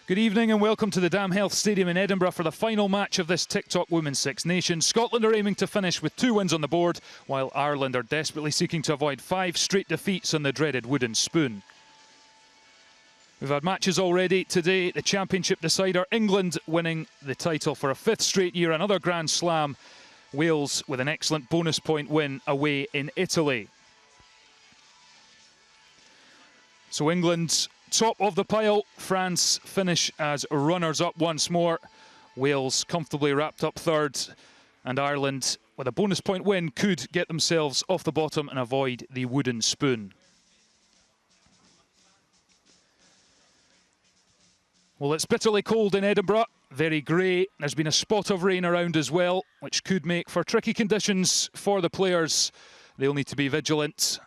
Good evening and welcome to the Dam Health Stadium in Edinburgh for the final match of this TikTok Women's Six Nations. Scotland are aiming to finish with 2 wins on the board, while Ireland are desperately seeking to avoid 5 straight defeats on the dreaded wooden spoon. We've had matches already today. The championship decider, England winning the title for a 5th straight year, another Grand Slam. Wales with an excellent bonus point win away in Italy. So England top of the pile, France finish as runners-up once more. Wales comfortably wrapped up 3rd, and Ireland, with a bonus point win, could get themselves off the bottom and avoid the wooden spoon. Well, it's bitterly cold in Edinburgh, very grey. There's been a spot of rain around as well, which could make for tricky conditions for the players. They'll need to be vigilant.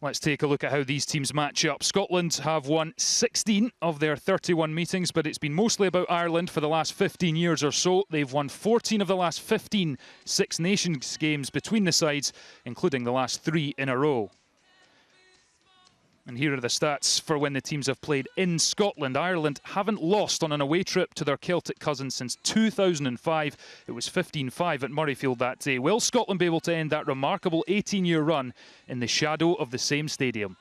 Let's take a look at how these teams match up. Scotland have won 16 of their 31 meetings, but it's been mostly about Ireland for the last 15 years or so. They've won 14 of the last 15 Six Nations games between the sides, including the last 3 in a row. And here are the stats for when the teams have played in Scotland. Ireland haven't lost on an away trip to their Celtic cousins since 2005. It was 15-5 at Murrayfield that day. Will Scotland be able to end that remarkable 18-year run in the shadow of the same stadium?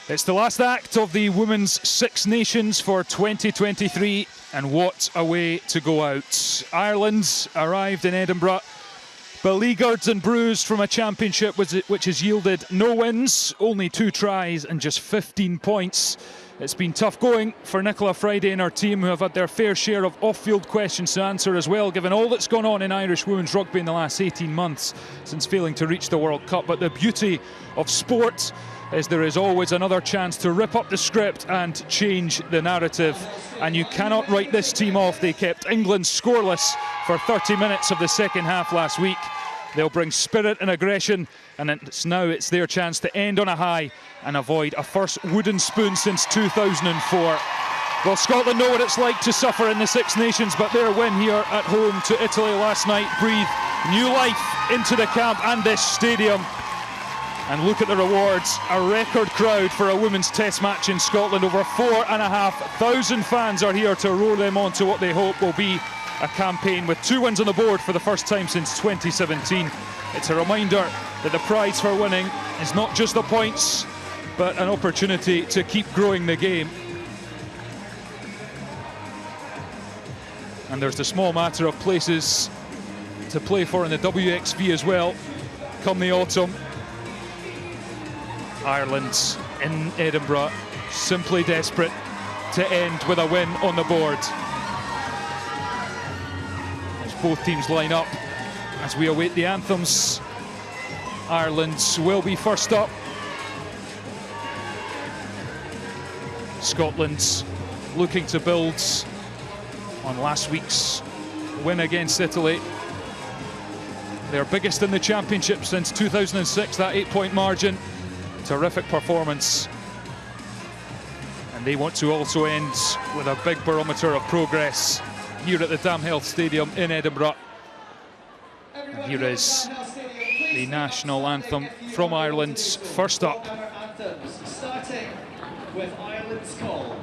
It's the last act of the Women's Six Nations for 2023, and what a way to go out. Ireland arrived in Edinburgh beleaguered and bruised from a championship which has yielded no wins, only 2 tries and just 15 points. It's been tough going for Nicola Friday and her team, who have had their fair share of off-field questions to answer as well, given all that's gone on in Irish women's rugby in the last 18 months since failing to reach the World Cup. But the beauty of sport is there is always another chance to rip up the script and change the narrative. And you cannot write this team off. They kept England scoreless for 30 minutes of the second half last week. They'll bring spirit and aggression, and it's their chance to end on a high and avoid a first wooden spoon since 2004. Well, Scotland know what it's like to suffer in the Six Nations, but their win here at home to Italy last night breathed new life into the camp and this stadium. And look at the rewards. A record crowd for a women's test match in Scotland. Over 4,500 fans are here to roar them on to what they hope will be a campaign with 2 wins on the board for the first time since 2017. It's a reminder that the prize for winning is not just the points, but an opportunity to keep growing the game. And there's the small matter of places to play for in the WXV as well come the autumn. Ireland in Edinburgh, simply desperate to end with a win on the board. As both teams line up, as we await the anthems, Ireland will be first up. Scotland looking to build on last week's win against Italy. Their biggest in the championship since 2006, that 8-point margin. Terrific performance, and they want to also end with a big barometer of progress here at the Dam Health Stadium in Edinburgh. And here is the national anthem from Ireland. First up, starting with Ireland's call.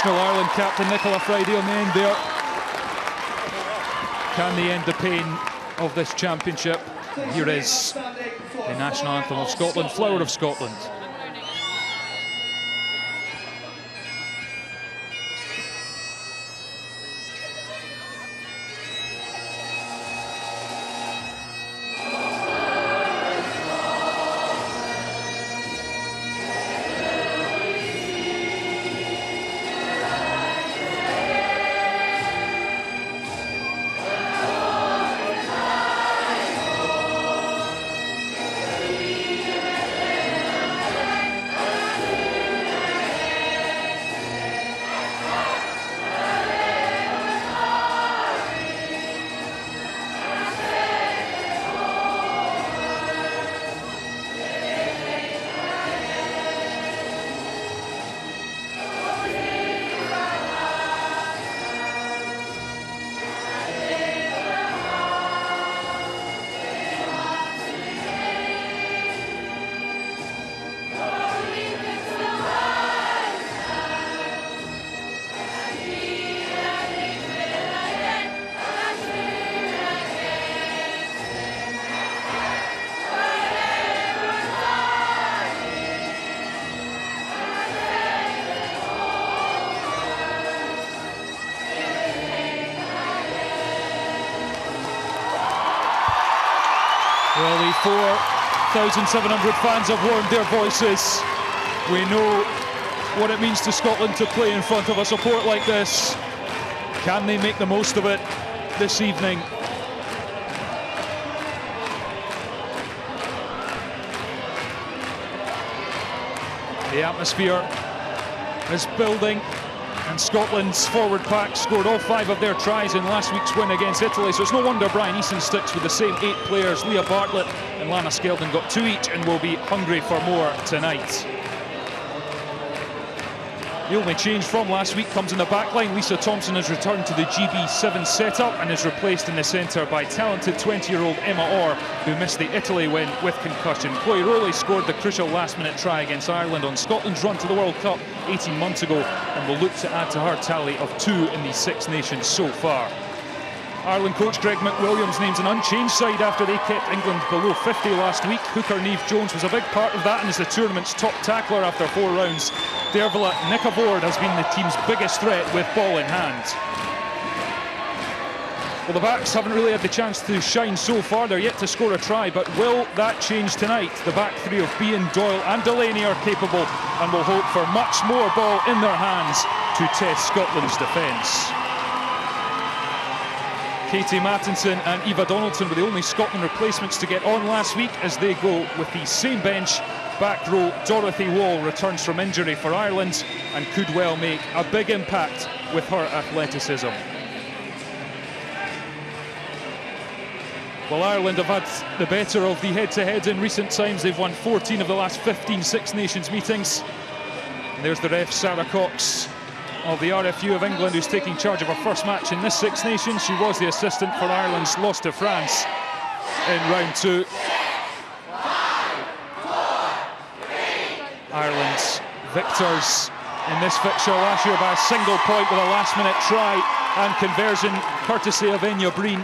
International Ireland captain Nicola Friday on the end there. Can they end the pain of this championship? And here is the national anthem of Scotland, Flower of Scotland. Well, the 4,700 fans have warmed their voices. We know what it means to Scotland to play in front of a support like this. Can they make the most of it this evening? The atmosphere is building, and Scotland's forward pack scored all 5 of their tries in last week's win against Italy, so it's no wonder Brian Easton sticks with the same 8 players. Leah Bartlett and Lana Skeldon got 2 each and will be hungry for more tonight. The only change from last week comes in the back line. Lisa Thompson has returned to the GB7 setup and is replaced in the centre by talented 20-year-old Emma Orr, who missed the Italy win with concussion. Chloe Rowley scored the crucial last-minute try against Ireland on Scotland's run to the World Cup 18 months ago and will look to add to her tally of 2 in the 6 nations so far. Ireland coach Greg McWilliams names an unchanged side after they kept England below 50 last week. Hooker Niamh Jones was a big part of that and is the tournament's top tackler after 4 rounds. Dervla Nicavord has been the team's biggest threat with ball in hand. Well, the backs haven't really had the chance to shine so far. They're yet to score a try, but will that change tonight? The back 3 of Bean, Doyle and Delaney are capable and will hope for much more ball in their hands to test Scotland's defence. Katie Mattinson and Eva Donaldson were the only Scotland replacements to get on last week as they go with the same bench. Back row Dorothy Wall returns from injury for Ireland and could well make a big impact with her athleticism. Well, Ireland have had the better of the head-to-heads in recent times. They've won 14 of the last 15 Six Nations meetings. And there's the ref, Sarah Cox, of the RFU of England, who's taking charge of her first match in this Six Nations. She was the assistant for Ireland's loss to France in round 2. Ireland's victors in this fixture last year by a single point with a last-minute try and conversion courtesy of Enya Breen.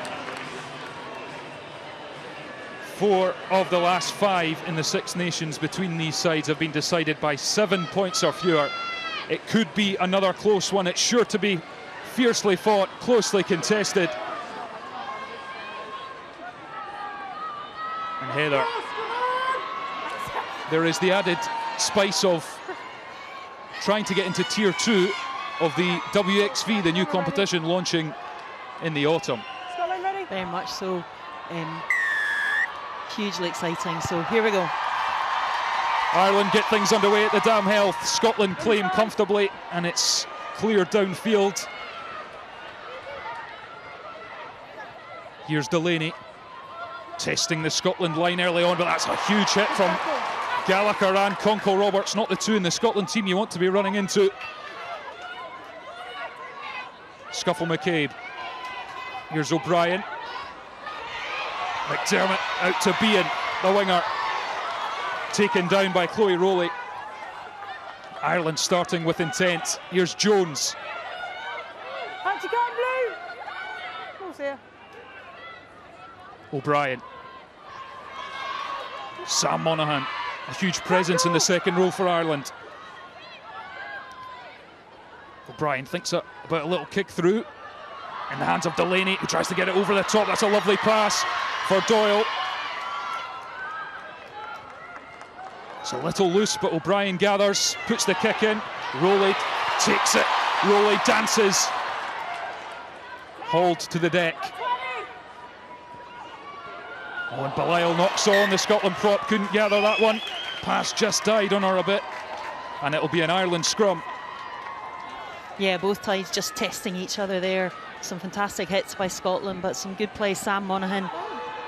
4 of the last 5 in the Six Nations between these sides have been decided by 7 points or fewer. It could be another close one. It's sure to be fiercely fought, closely contested. And Heather, there is the added spice of trying to get into Tier 2 of the WXV, the new competition launching in the autumn. Scotland ready? Very much so. Hugely exciting. So here we go. Ireland get things underway at the Dam Health. Scotland claim comfortably and it's clear downfield. Here's Delaney testing the Scotland line early on, but that's a huge hit from Gallagher and Conkle Roberts, not the 2 in the Scotland team you want to be running into. Scuffle McCabe. Here's O'Brien. McDermott out to Bean, the winger. Taken down by Chloe Rowley. Ireland starting with intent. Here's Jones. O'Brien. Sam Monaghan, a huge presence in the second row for Ireland. O'Brien thinks about a little kick through in the hands of Delaney, who tries to get it over the top. That's a lovely pass for Doyle. It's a little loose, but O'Brien gathers, puts the kick in. Rowley takes it. Rowley dances. Hauled to the deck. Oh, and Belial knocks on. The Scotland prop couldn't gather that one. Pass just died on her a bit. And it'll be an Ireland scrum. Yeah, both sides just testing each other there. Some fantastic hits by Scotland, but some good play. Sam Monaghan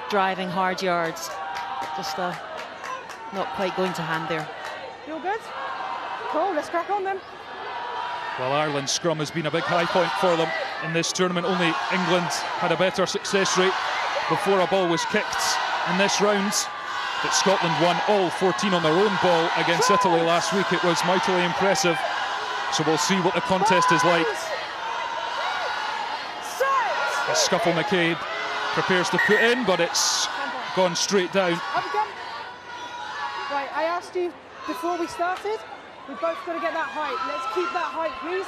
driving hard yards. Just not quite going to hand there. You all good? Cool, let's crack on then. Well, Ireland's scrum has been a big high point for them in this tournament. Only England had a better success rate before a ball was kicked in this round. But Scotland won all 14 on their own ball against Italy last week. It was mightily impressive. So we'll see what the contest is like. As Scuffle McCabe prepares to put in, but it's gone straight down. Right, I asked you before we started, we've both got to get that height. Let's keep that height, please.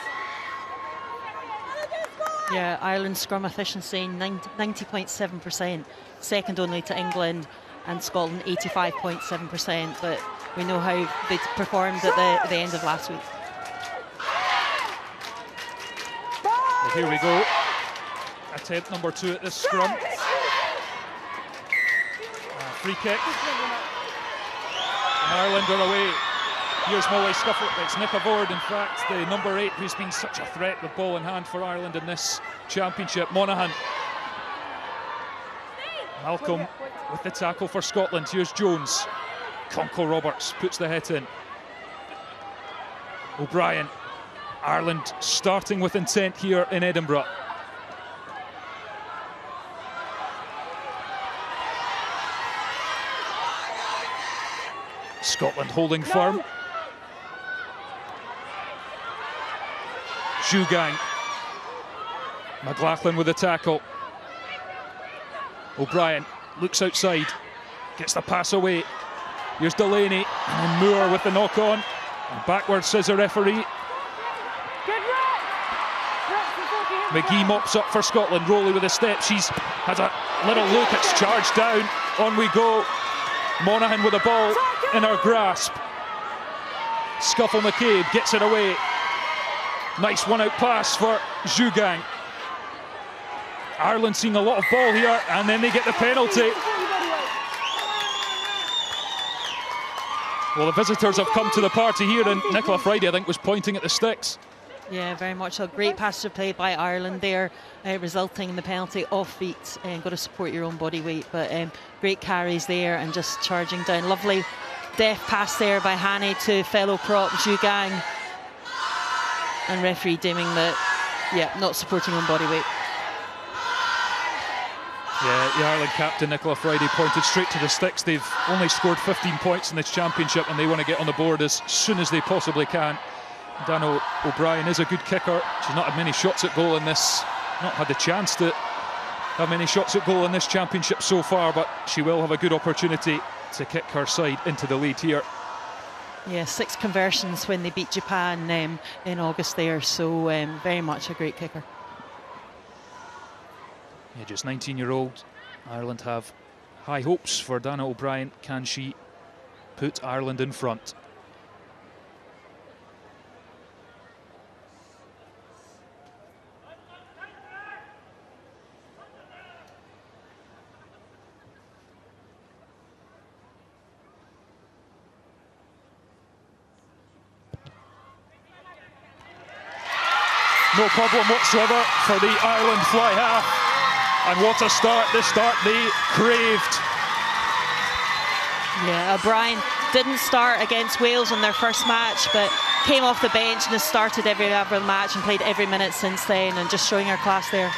Yeah, Ireland's scrum efficiency 90.7%, second only to England, and Scotland 85.7%. But we know how they performed at the end of last week. Well, here we go. Attempt number 2 at this scrum. Free kick. And Ireland are away. Here's Molly Scuffle. It's Nick Avord, in fact, the number 8, who's been such a threat with ball in hand for Ireland in this championship. Monaghan. Malcolm with the tackle for Scotland. Here's Jones. Conkle Roberts puts the hit in. O'Brien. Ireland starting with intent here in Edinburgh. Scotland holding firm. Zhugang. McLaughlin with the tackle. O'Brien looks outside, gets the pass away. Here's Delaney, and then Moore with the knock on. And backwards says the referee. McGee mops up for Scotland. Rowley with a step. She's had a little look. It's charged down. On we go. Monaghan with the ball in her grasp. Scuffle McCabe gets it away. Nice one-out pass for Zhugang. Ireland seeing a lot of ball here, and then they get the penalty. Well, the visitors have come to the party here, and Nicola Friday, I think, was pointing at the sticks. Yeah, very much a great passage play by Ireland there, resulting in the penalty off feet. Got to support your own body weight, but great carries there and just charging down. Lovely deft pass there by Haney to fellow prop Zhugang. And referee deeming that, yeah, not supporting own body weight. Yeah, the Ireland captain Nicola Friday pointed straight to the sticks. They've only scored 15 points in this championship, and they want to get on the board as soon as they possibly can. Dan O'Brien is a good kicker. She's not had many shots at goal in this, not had the chance to have many shots at goal in this championship so far, but she will have a good opportunity to kick her side into the lead here. Yeah, 6 conversions when they beat Japan in August there, so very much a great kicker. Yeah, just 19-year-old. Ireland have high hopes for Dana O'Brien. Can she put Ireland in front? No problem whatsoever for the Ireland fly half. And what a start, this start they craved. Yeah, O'Brien didn't start against Wales on their first match, but came off the bench and has started every match and played every minute since then, and just showing her class there.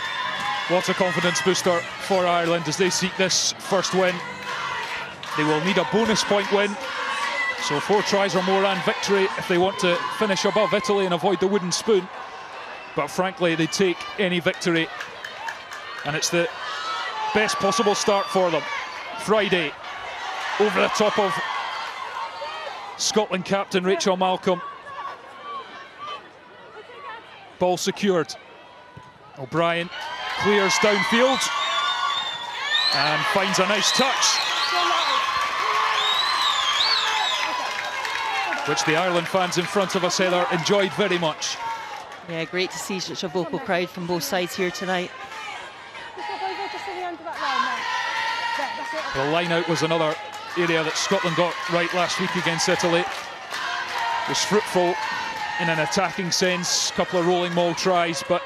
What a confidence booster for Ireland as they seek this first win. They will need a bonus point win. So 4 tries or more and victory if they want to finish above Italy and avoid the wooden spoon. But frankly, they take any victory. And it's the best possible start for them. Friday, over the top of Scotland captain Rachel Malcolm. Ball secured. O'Brien clears downfield and finds a nice touch, which the Ireland fans in front of us, Heather, enjoyed very much. Yeah, great to see such a vocal crowd from both sides here tonight. The line-out was another area that Scotland got right last week against Italy. It was fruitful in an attacking sense, a couple of rolling maul tries, but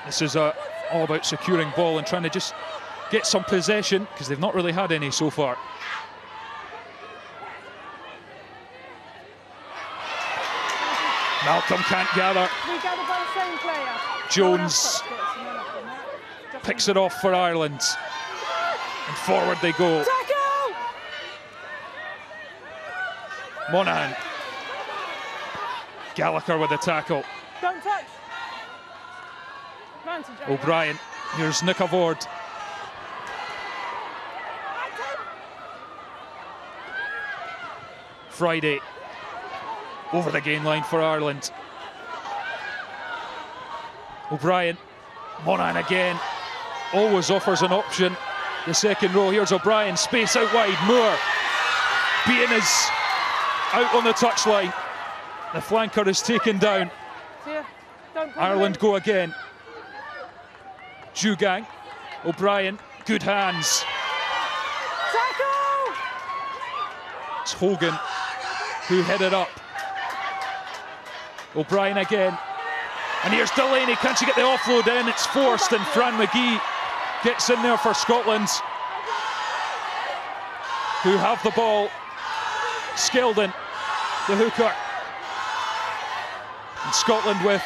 this is all about securing ball and trying to just get some possession, because they've not really had any so far. Malcolm can't gather. Jones picks it off for Ireland. And forward they go. Monaghan. Gallagher with the tackle. Don't touch. O'Brien. Here's Nick Avord. Friday. Over the gain line for Ireland. O'Brien. Monaghan again. Always offers an option. The second row. Here's O'Brien. Space out wide. Moore. Bean is out on the touchline. The flanker is taken down. Ireland go again. Jugang. O'Brien. Good hands. It's Hogan who headed up. O'Brien again. And here's Delaney. Can she get the offload in? It's forced, and Fran McGee gets in there for Scotland, who have the ball. Skeldon, the hooker. And Scotland with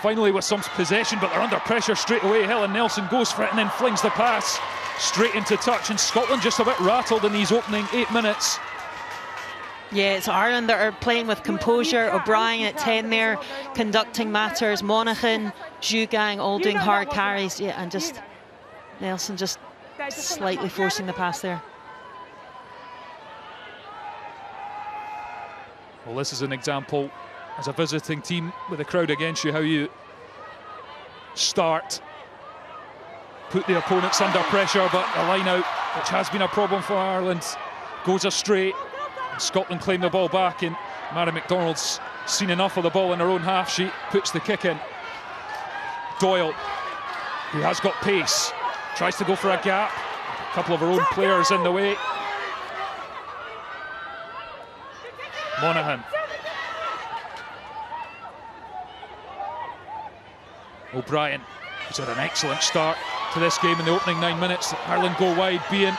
finally with some possession, but they're under pressure straight away. Helen Nelson goes for it and then flings the pass straight into touch, and Scotland just a bit rattled in these opening 8 minutes. Yeah, it's Ireland that are playing with composure. O'Brien at 10 there, conducting matters. Monaghan, Jugang all doing hard carries. Yeah, and just Nelson just slightly forcing the pass there. Well, this is an example, as a visiting team with a crowd against you, how you start, put the opponents under pressure, but the line out, which has been a problem for Ireland, goes astray. Scotland claim the ball back, and Mary McDonald's seen enough of the ball in her own half. She puts the kick in. Doyle, who has got pace, tries to go for a gap. A couple of her own players in the way. Monaghan. O'Brien, who's had an excellent start to this game in the opening 9 minutes. Ireland go wide. Bean.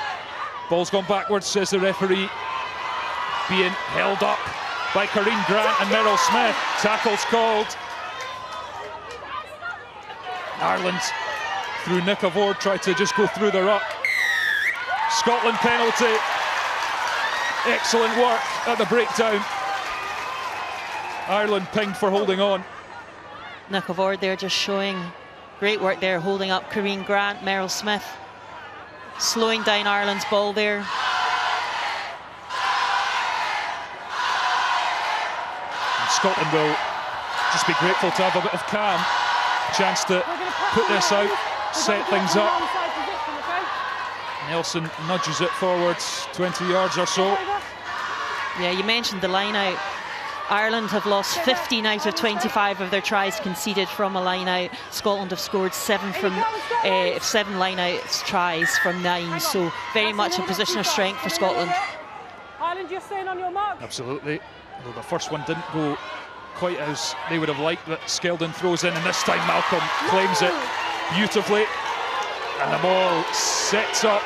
Ball's gone backwards, says the referee. Being held up by Karine Grant and Meryl Smith. Tackle's called. Ireland, through Nick Avord, tried to just go through the ruck. Scotland penalty. Excellent work at the breakdown. Ireland pinged for holding on. Nick Avord there just showing great work there, holding up Karine Grant, Meryl Smith. Slowing down Ireland's ball there. Scotland will just be grateful to have a bit of calm, chance to put this out, set things up. Nelson nudges it forwards 20 yards or so. Yeah, you mentioned the line out. Ireland have lost 15 out of 25 of their tries conceded from a line out. Scotland have scored 7 line out tries from 9, so very much a position of strength for Scotland. Ireland, you're staying on your mark. Absolutely. Although the first one didn't go quite as they would have liked, but Skeldon throws in, and this time Malcolm claims it beautifully. And the ball sets up,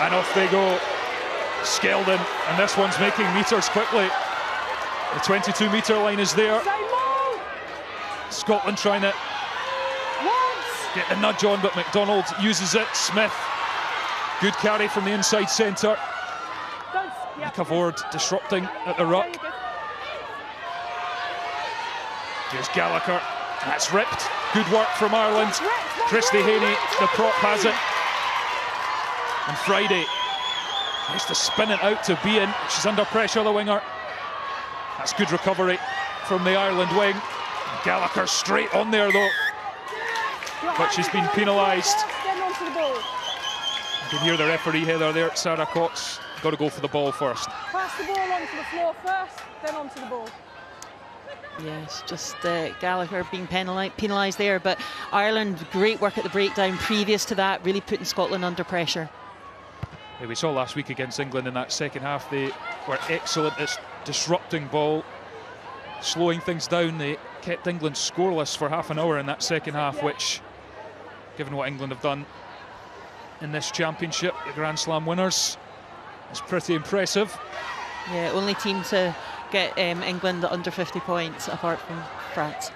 and off they go. Skeldon, and this one's making metres quickly. The 22-metre line is there. Scotland trying to get the nudge on, but McDonald uses it. Smith, good carry from the inside centre. Cavord disrupting at the ruck. Here's Gallagher. That's ripped. Good work from Ireland. Christy Haney, the prop, has it. And Friday has to spin it out to Bean. She's under pressure, the winger. That's good recovery from the Ireland wing. Gallagher straight on there though. But she's been penalised. You can hear the referee Heather there, Sarah Cox. Got to go for the ball first. Pass the ball onto the floor first, then onto the ball. Yes, just Gallagher being penalised there, but Ireland, great work at the breakdown previous to that, really putting Scotland under pressure. Yeah, we saw last week against England in that second half, they were excellent at disrupting ball, slowing things down. They kept England scoreless for half an hour in that second half, which, given what England have done in this championship, the Grand Slam winners, is pretty impressive. Yeah, only team to get England under 50 points apart from France.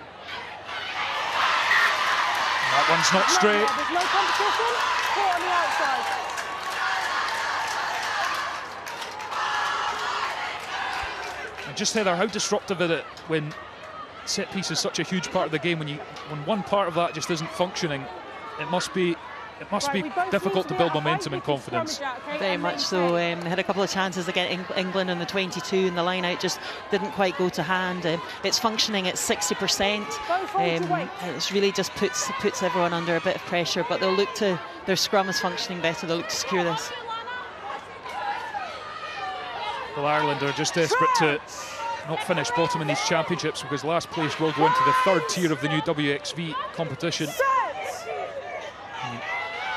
That one's not straight. There's no competition. Caught on the outside. And just Heather, how disruptive is it when set piece is such a huge part of the game? When one part of that just isn't functioning, it must be difficult to build momentum and confidence. Very much so. They had a couple of chances against England in the 22 and the line out just didn't quite go to hand. It's functioning at 60%. It's really just puts everyone under a bit of pressure, but they'll look to, their scrum is functioning better, they'll look to secure this. Well, Ireland are just desperate to not finish bottom in these championships, because last place will go into the third tier of the new WXV competition.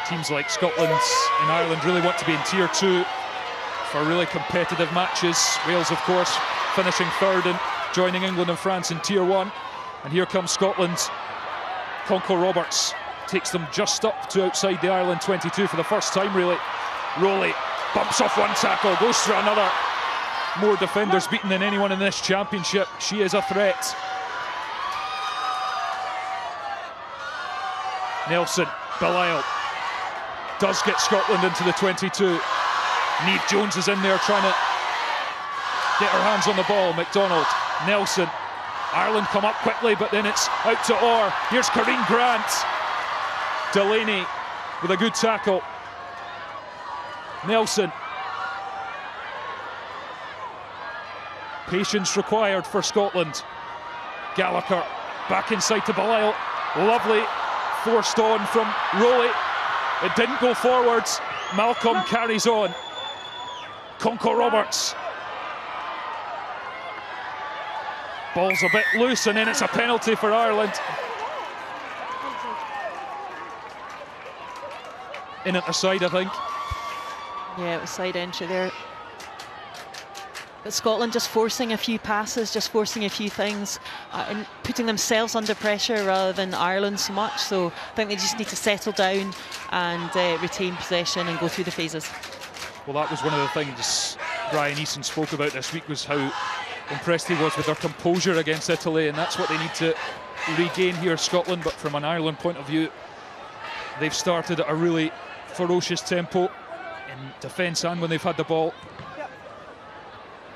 Teams like Scotland and Ireland really want to be in Tier 2 for really competitive matches. Wales, of course, finishing third and joining England and France in Tier 1. And here comes Scotland. Conco Roberts takes them just up to outside the Ireland 22 for the first time, really. Rowley bumps off one tackle, goes through another. More defenders beaten than anyone in this championship. She is a threat. Nelson, Belisle does get Scotland into the 22. Niamh Jones is in there trying to get her hands on the ball. McDonald, Nelson. Ireland come up quickly, but then it's out to Orr. Here's Corinne Grant. Delaney with a good tackle. Nelson. Patience required for Scotland. Gallagher back inside to Belisle. Lovely forced on from Rowley. It didn't go forwards. Malcolm carries on. Conco Roberts. Ball's a bit loose, and then it's a penalty for Ireland. In at the side, I think. Yeah, it was side entry there. But Scotland just forcing a few passes, just forcing a few things, and putting themselves under pressure rather than Ireland so much. So I think they just need to settle down and retain possession and go through the phases. Well, that was one of the things Brian Eason spoke about this week, was how impressed he was with their composure against Italy, and that's what they need to regain here, Scotland. But from an Ireland point of view, they've started at a really ferocious tempo in defence and when they've had the ball.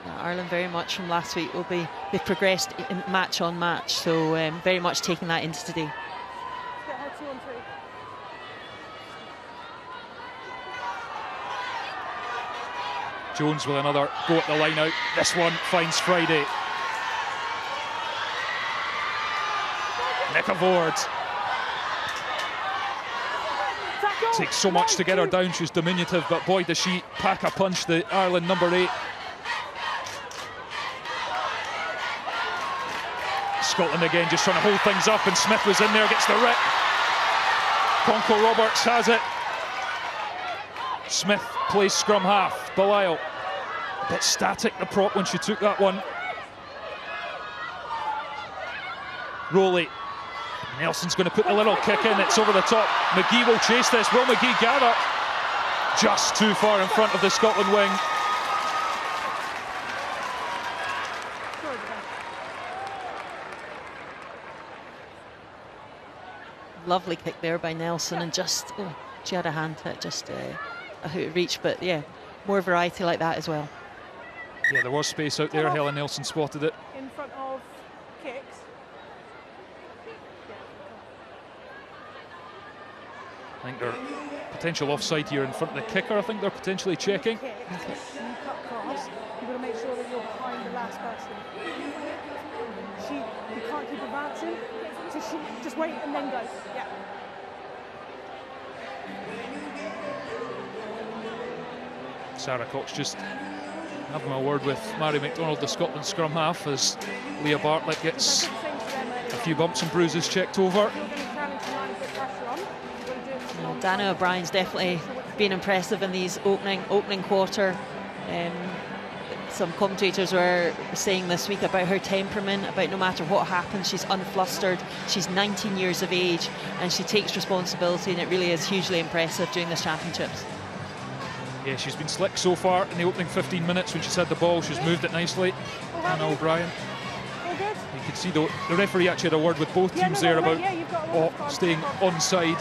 Yeah, Ireland very much from last week they've progressed in match on match, so very much taking that into today. Jones with another go at the line out. This one finds Friday. Nicola Ward. Takes so much to get her down, she's diminutive, but boy does she pack a punch, the Ireland number 8. Scotland again just trying to hold things up, and Smith was in there, gets the rip. Conco Roberts has it. Smith plays scrum half. Belisle, a bit static, the prop, when she took that one. Rowley. Nelson's going to put the little kick in, it's over the top. McGee will chase this. Will McGee gather? Just too far in front of the Scotland wing. Lovely kick there by Nelson, and just she had a hand to it, just out of reach, but yeah, more variety like that as well. Yeah, there was space out there. Helen Nelson spotted it. In front of kicks. I think they're potential offside here in front of the kicker. I think they're potentially checking. Kick, and you cut across. You've got to make sure that you're behind the last person. You can't keep advancing. So just wait and then go. Yeah. Sarah Cox just having a word with Mary McDonald, the Scotland scrum half, as Leah Bartlett gets a few bumps and bruises checked over. Dana O'Brien's definitely been impressive in these opening quarter. Some commentators were saying this week about her temperament, about no matter what happens, she's unflustered. She's 19 years of age and she takes responsibility, and it really is hugely impressive during this championships. Yeah, she's been slick so far in the opening 15 minutes when she's had the ball. She's moved it nicely. Anna O'Brien. You can see the referee actually had a word with both teams there about staying onside.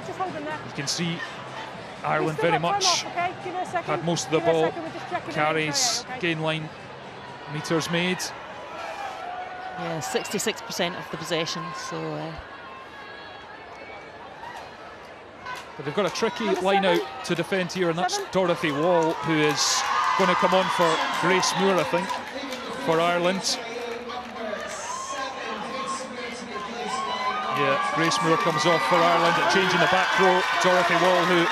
Just hold them there. You can see Ireland very much had most of the ball. Carries, gain line meters made. Yeah, 66% of the possession. So. But they've got a tricky line out to defend here, and that's Dorothy Wall, who is going to come on for Grace Moore, I think, for Ireland. Yeah, Grace Moore comes off for Ireland at change in the back row. Dorothy Wall, who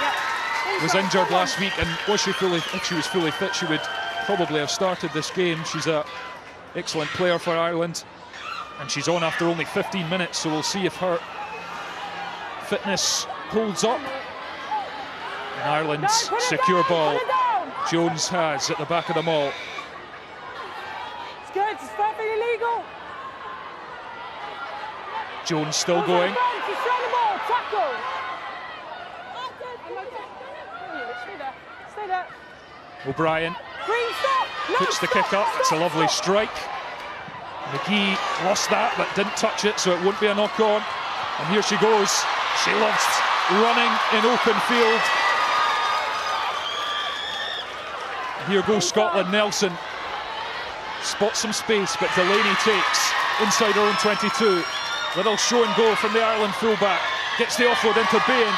was injured last week, and if she was fully fit, she would probably have started this game. She's an excellent player for Ireland, and she's on after only 15 minutes, so we'll see if her fitness holds up. And Ireland's secure ball, Jones has at the back of the maul. It's good, it's perfectly illegal. Jones still going. Stay there. O'Brien puts the kick up. It's a lovely strike. McGee lost that but didn't touch it, so it won't be a knock on. And here she goes. She loves running in open field. Here goes Scotland. Nelson spots some space, but Delaney takes inside her own 22. Little show and go from the Ireland fullback. Gets the offload into Bain.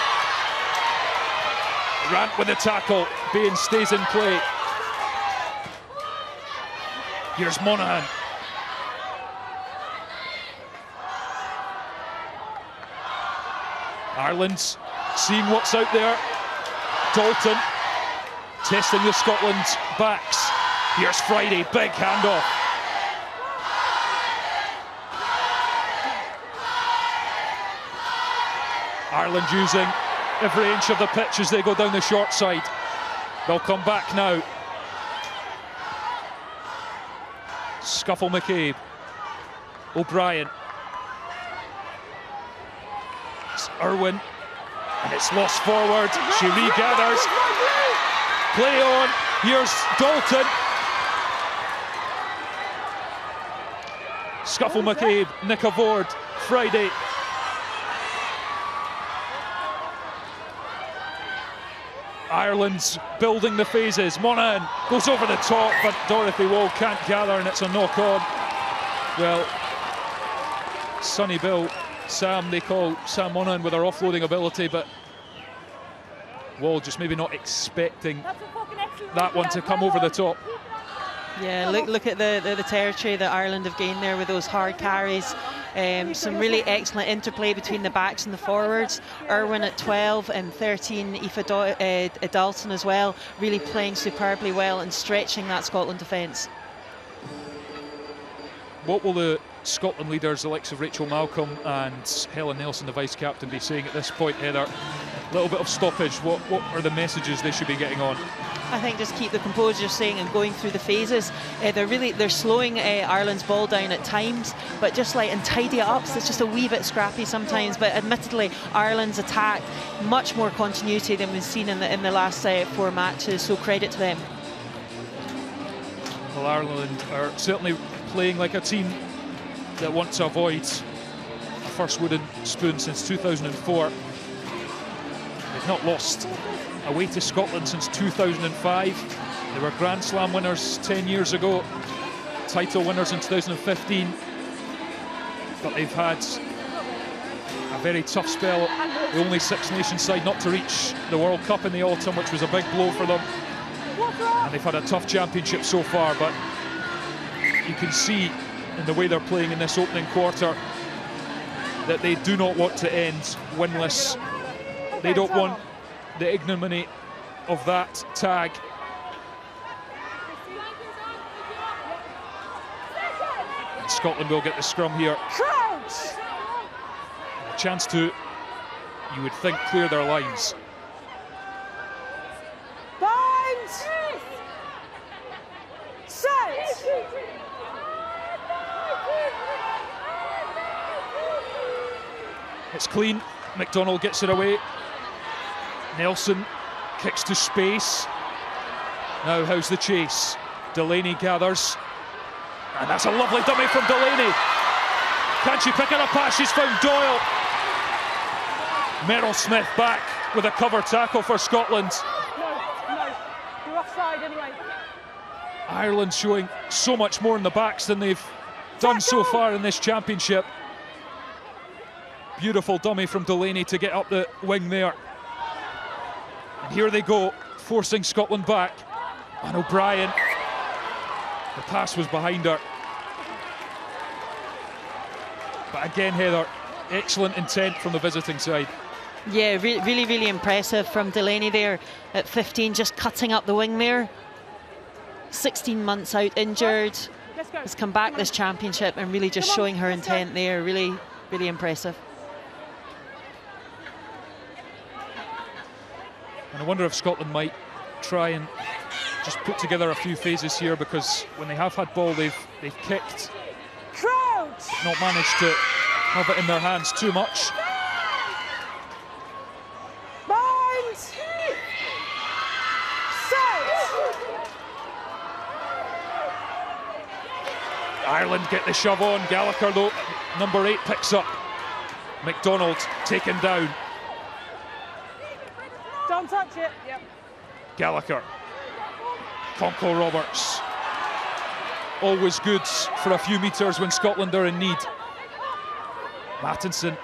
Rant with the tackle. Bain stays in play. Here's Monaghan. Ireland's seeing what's out there. Dalton testing the Scotland backs. Here's Friday, big handoff. Ireland using every inch of the pitch as they go down the short side. They'll come back now. Scuffle McCabe. O'Brien. It's Irwin. And it's lost forward. She regathers. Play on. Here's Dalton. Scuffle McCabe. Nick Avord. Friday. Ireland's building the phases. Monaghan goes over the top, but Dorothy Wall can't gather, and it's a knock on. Well, Sonny Bill, Sam, they call Sam Monaghan with her offloading ability, but Wall just maybe not expecting that one to come over the top. Yeah, look at the territory that Ireland have gained there with those hard carries. Some really excellent interplay between the backs and the forwards. Irwin at 12 and 13, Aoife Dalton as well, really playing superbly well and stretching that Scotland defence. What will the Scotland leaders, the likes of Rachel Malcolm and Helen Nelson, the vice-captain, be saying at this point, Heather? A little bit of stoppage. What are the messages they should be getting on? I think just keep the composure, saying and going through the phases. They're slowing Ireland's ball down at times, but just and tidy it up. So it's just a wee bit scrappy sometimes. But admittedly, Ireland's attack much more continuity than we've seen in the last 4 matches. So credit to them. Well, Ireland are certainly playing like a team that wants to avoid a first wooden spoon since 2004. They've not lost away to Scotland since 2005. They were Grand Slam winners 10 years ago, title winners in 2015, but they've had a very tough spell. The only Six Nations side not to reach the World Cup in the autumn, which was a big blow for them. And they've had a tough championship so far, but you can see in the way they're playing in this opening quarter that they do not want to end winless. They don't want the ignominy of that tag. And Scotland will get the scrum here. A chance to, you would think, clear their lines. Bind! Set! It's clean. McDonald gets it away. Nelson kicks to space. Now how's the chase? Delaney gathers. And that's a lovely dummy from Delaney. Can she pick it up pass? She's found Doyle. Merrill Smith back with a cover tackle for Scotland. No, you're offside anyway. Ireland showing so much more in the backs than they've done so far in this championship. Beautiful dummy from Delaney to get up the wing there. And here they go, forcing Scotland back. And O'Brien, the pass was behind her. But again, Heather, excellent intent from the visiting side. Yeah, really impressive from Delaney there at 15, just cutting up the wing there. 16 months out injured, has come back this championship and really just showing her intent there. Really impressive. And I wonder if Scotland might try and just put together a few phases here, because when they have had ball, they've kicked, not managed to have it in their hands too much. Bind! Set! Ireland get the shove on. Gallagher, though, number 8, picks up. McDonald taken down. Don't touch it. Yep. Gallagher. Conco Roberts. Always good for a few metres when Scotland are in need. Mattinson.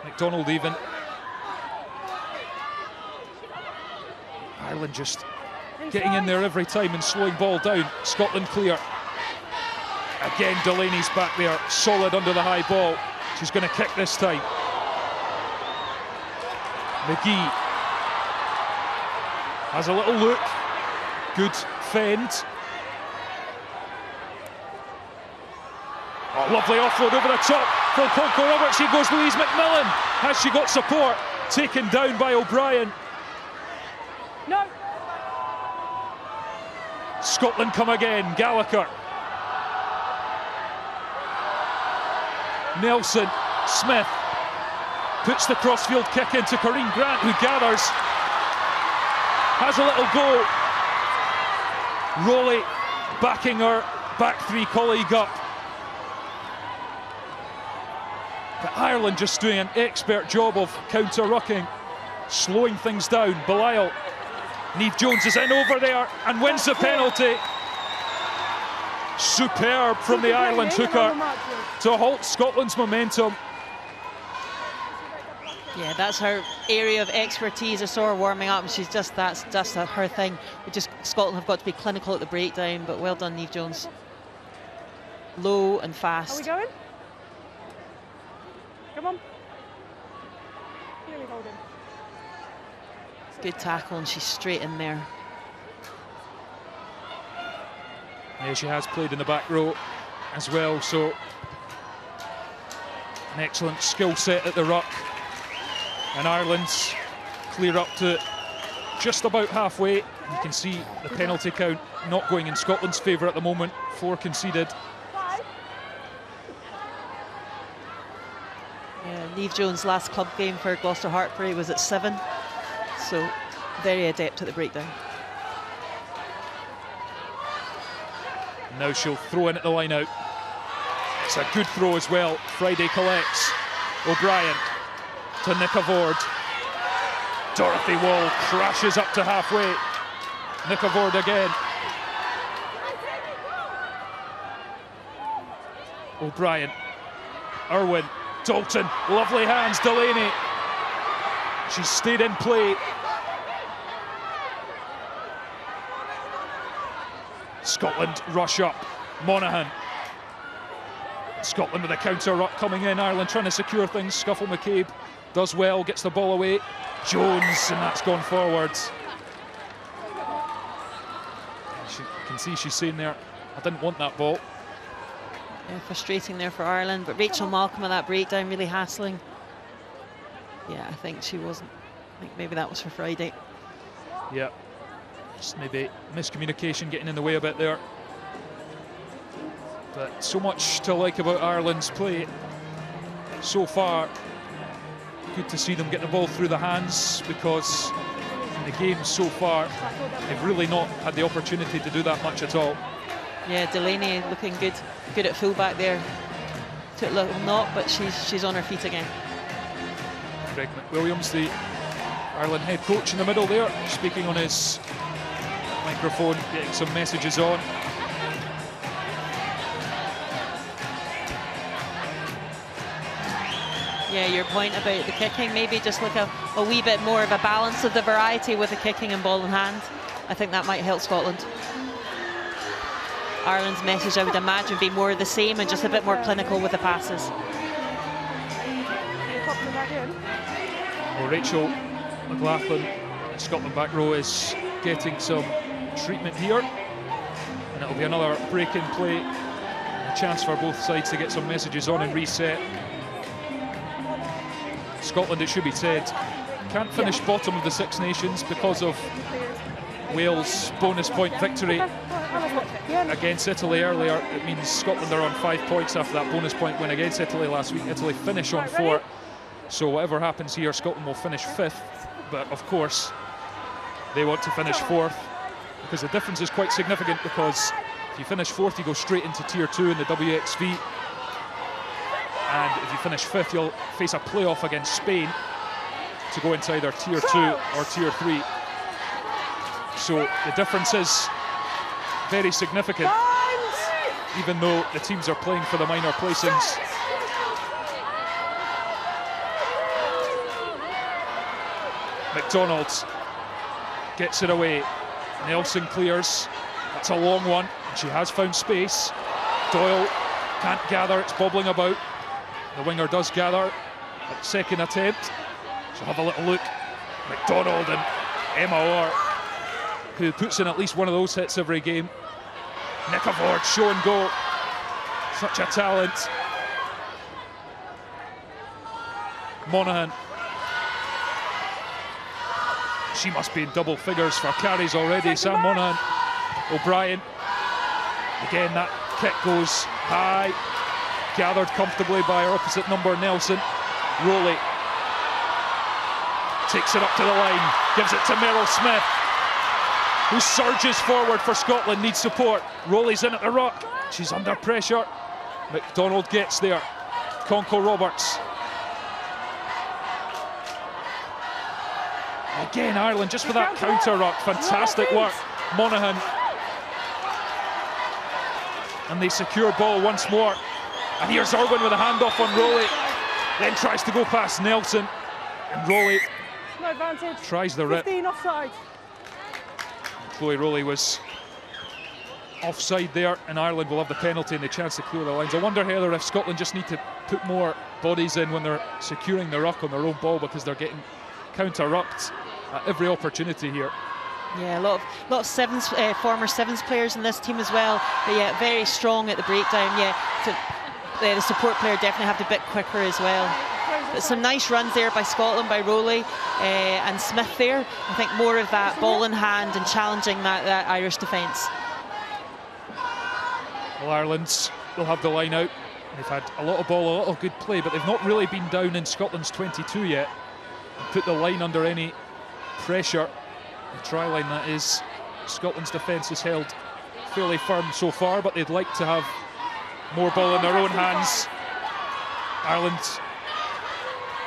McDonald even. Ireland just getting in there every time and slowing ball down. Scotland clear. Again, Delaney's back there, solid under the high ball. She's going to kick this time. McGee has a little look. Good fend. Oh, lovely offload over the top from Conco Roberts. Here goes Louise McMillan. Has she got support? Taken down by O'Brien. No. Scotland come again. Gallagher. Nelson. Smith puts the crossfield kick into Corinne Grant, who gathers. Has a little go. Rowley backing her back three colleague up. But Ireland just doing an expert job of counter-rucking, slowing things down. Belial, Niamh Jones is in over there and wins the penalty. Superb from the Ireland hooker to halt Scotland's momentum. Yeah, that's her area of expertise. I saw her warming up, and she's just that's her thing. Scotland have got to be clinical at the breakdown, but well done, Niamh Jones. Low and fast. Are we going? Come on. Here we go then. Good tackle, and she's straight in there. Yeah, she has played in the back row as well, so an excellent skill set at the ruck. And Ireland's clear up to just about halfway. You can see the penalty count not going in Scotland's favour at the moment. 4 conceded. Yeah, Niamh Jones' last club game for Gloucester Hartpury was at 7, so very adept at the breakdown. Now she'll throw in at the line out. It's a good throw as well. Friday collects. O'Brien to Nick Avord. Dorothy Wall crashes up to halfway. Nickervoord again. O'Brien, Irwin, Dalton, lovely hands, Delaney. She stayed in play. Scotland rush up, Monaghan. Scotland with a counter ruck coming in, Ireland trying to secure things. Scuffle McCabe does well, gets the ball away. Jones, and that's gone forwards. You can see she's saying there, I didn't want that ball. Yeah, frustrating there for Ireland, but Rachel Malcolm at that breakdown really hassling. Yeah, I think she wasn't. I think maybe that was for Friday. Yeah, just maybe miscommunication getting in the way a bit there. But so much to like about Ireland's play so far. Good to see them get the ball through the hands, because in the game so far they've really not had the opportunity to do that much at all. Yeah, Delaney looking good at fullback there. Took a little knock, but she's on her feet again. Greg McWilliams, the Ireland head coach, in the middle there, speaking on his microphone, getting some messages on. Yeah, your point about the kicking, maybe just look a wee bit more of a balance of the variety with the kicking and ball in hand. I think that might help Scotland. Ireland's message, I would imagine, be more of the same and just a bit more clinical with the passes. Well, Rachel McLaughlin, Scotland back row, is getting some treatment here, and it'll be another break in play, a chance for both sides to get some messages on and reset. Scotland, it should be said, can't finish bottom of the Six Nations because of Wales' bonus point victory against Italy earlier. It means Scotland are on 5 points after that bonus point win against Italy last week. Italy finish on 4, so whatever happens here, Scotland will finish 5th, but of course they want to finish 4th, because the difference is quite significant, because if you finish 4th you go straight into Tier 2 in the WXV, and if you finish 5th you'll face a playoff against Spain to go into either Tier 2 or Tier 3. So the difference is very significant, even though the teams are playing for the minor placings. McDonald gets it away. Nelson clears. That's a long one. She has found space. Doyle can't gather. It's bobbling about. The winger does gather at second attempt. She'll have a little look. McDonald and Emma Orr, who puts in at least one of those hits every game. Nickervoord, show and go. Such a talent. Monaghan. She must be in double figures for carries already. Sam Monaghan. O'Brien. Again, that kick goes high. Gathered comfortably by her opposite number, Nelson. Rowley takes it up to the line. Gives it to Meryl Smith, who surges forward for Scotland, needs support. Rowley's in at the ruck. She's under pressure. McDonald gets there. Conco Roberts. Again, Ireland just for that counter ruck. Fantastic work. Monaghan. And they secure ball once more. And here's Irwin with a handoff on Rowley. Then tries to go past Nelson. And Rowley tries the rip. 15 offside. Chloe Rowley was offside there, and Ireland will have the penalty and the chance to clear the lines. I wonder, Heather, if Scotland just need to put more bodies in when they're securing the ruck on their own ball, because they're getting counter-rucked at every opportunity here. Yeah, a lot of sevens, former sevens players in this team as well. But yeah, very strong at the breakdown. Yeah, the support player definitely have to be a bit quicker as well. But some nice runs there by Scotland, by Rowley and Smith there. I think more of that ball in hand and challenging that Irish defence. Well, Ireland will have the line out. They've had a lot of ball, a lot of good play, but they've not really been down in Scotland's 22 yet. Put the line under any pressure. The try line, that is. Scotland's defence has held fairly firm so far, but they'd like to have more ball in their own hands. Ireland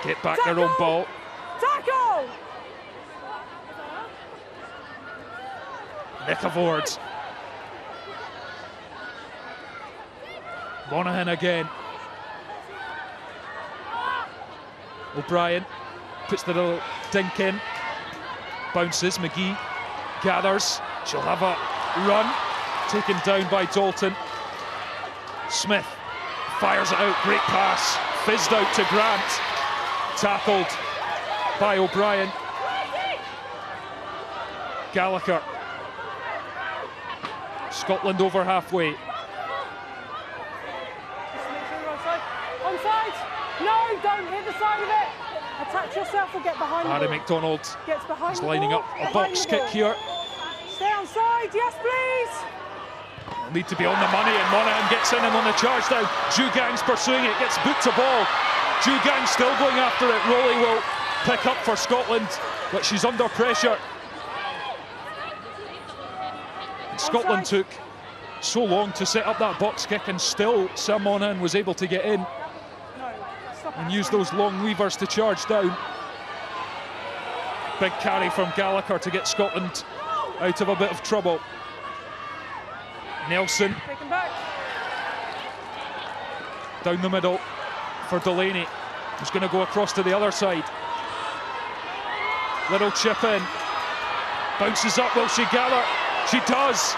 get back their own ball. Tackle! Nicavord. Monaghan again. O'Brien puts the little dink in. Bounces, McGee gathers. She'll have a run. Taken down by Dalton. Smith fires it out, great pass. Fizzed out to Grant. Tackled by O'Brien. Gallagher. Scotland over halfway. Onside! No, don't hit the side of it! Attach yourself or get behind Harry the ball. McDonald Gets behind is the lining ball, up a behind box the kick ball. here. Stay onside, yes please! They'll need to be on the money, and Monaghan gets in and on the charge down. Jugang's pursuing it, gets boot to ball. Jugang still going after it. Rowley will pick up for Scotland, but she's under pressure. Scotland took so long to set up that box kick, and still Sam Monaghan was able to get in and use those long levers to charge down. Big carry from Gallagher to get Scotland out of a bit of trouble. Nelson down the middle for Delaney, who's going to go across to the other side. Little chip in, bounces up. Will she gather? She does.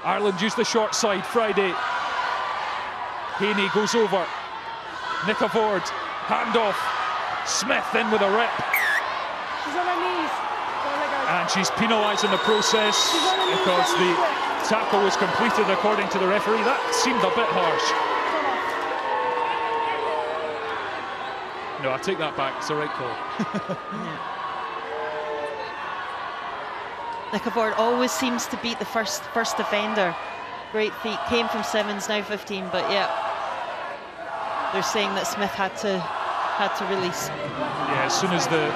Ireland used the short side Friday. Haney goes over. Nicavord, handoff. Smith in with a rip. She's on her knees. And she's penalised in the process because the tackle was completed according to the referee. That seemed a bit harsh. No, I take that back. It's the right call. Nicavord always seems to beat the first defender. Great feat. Came from Simmons, now 15, but yeah, they're saying that Smith had to release. Yeah, as soon as the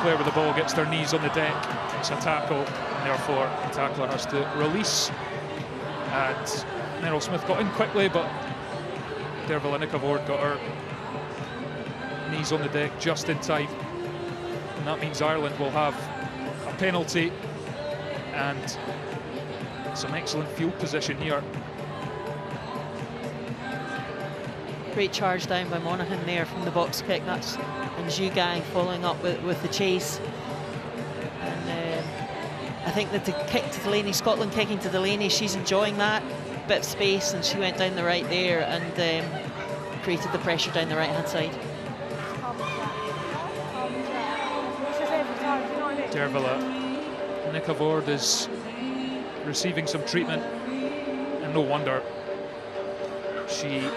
player with the ball gets their knees on the deck, it's a tackle, and therefore the tackler has to release. And Meryl Smith got in quickly, but Derville Nicavord got her knees on the deck just in time, and that means Ireland will have a penalty and some excellent field position here. Great charge down by Monaghan there from the box kick. That's and Jugang following up with the chase. And I think that the kick to Delaney, Scotland kicking to Delaney, she's enjoying that bit of space, and she went down the right there and created the pressure down the right hand side. Derville Nicavord is receiving some treatment, and no wonder. She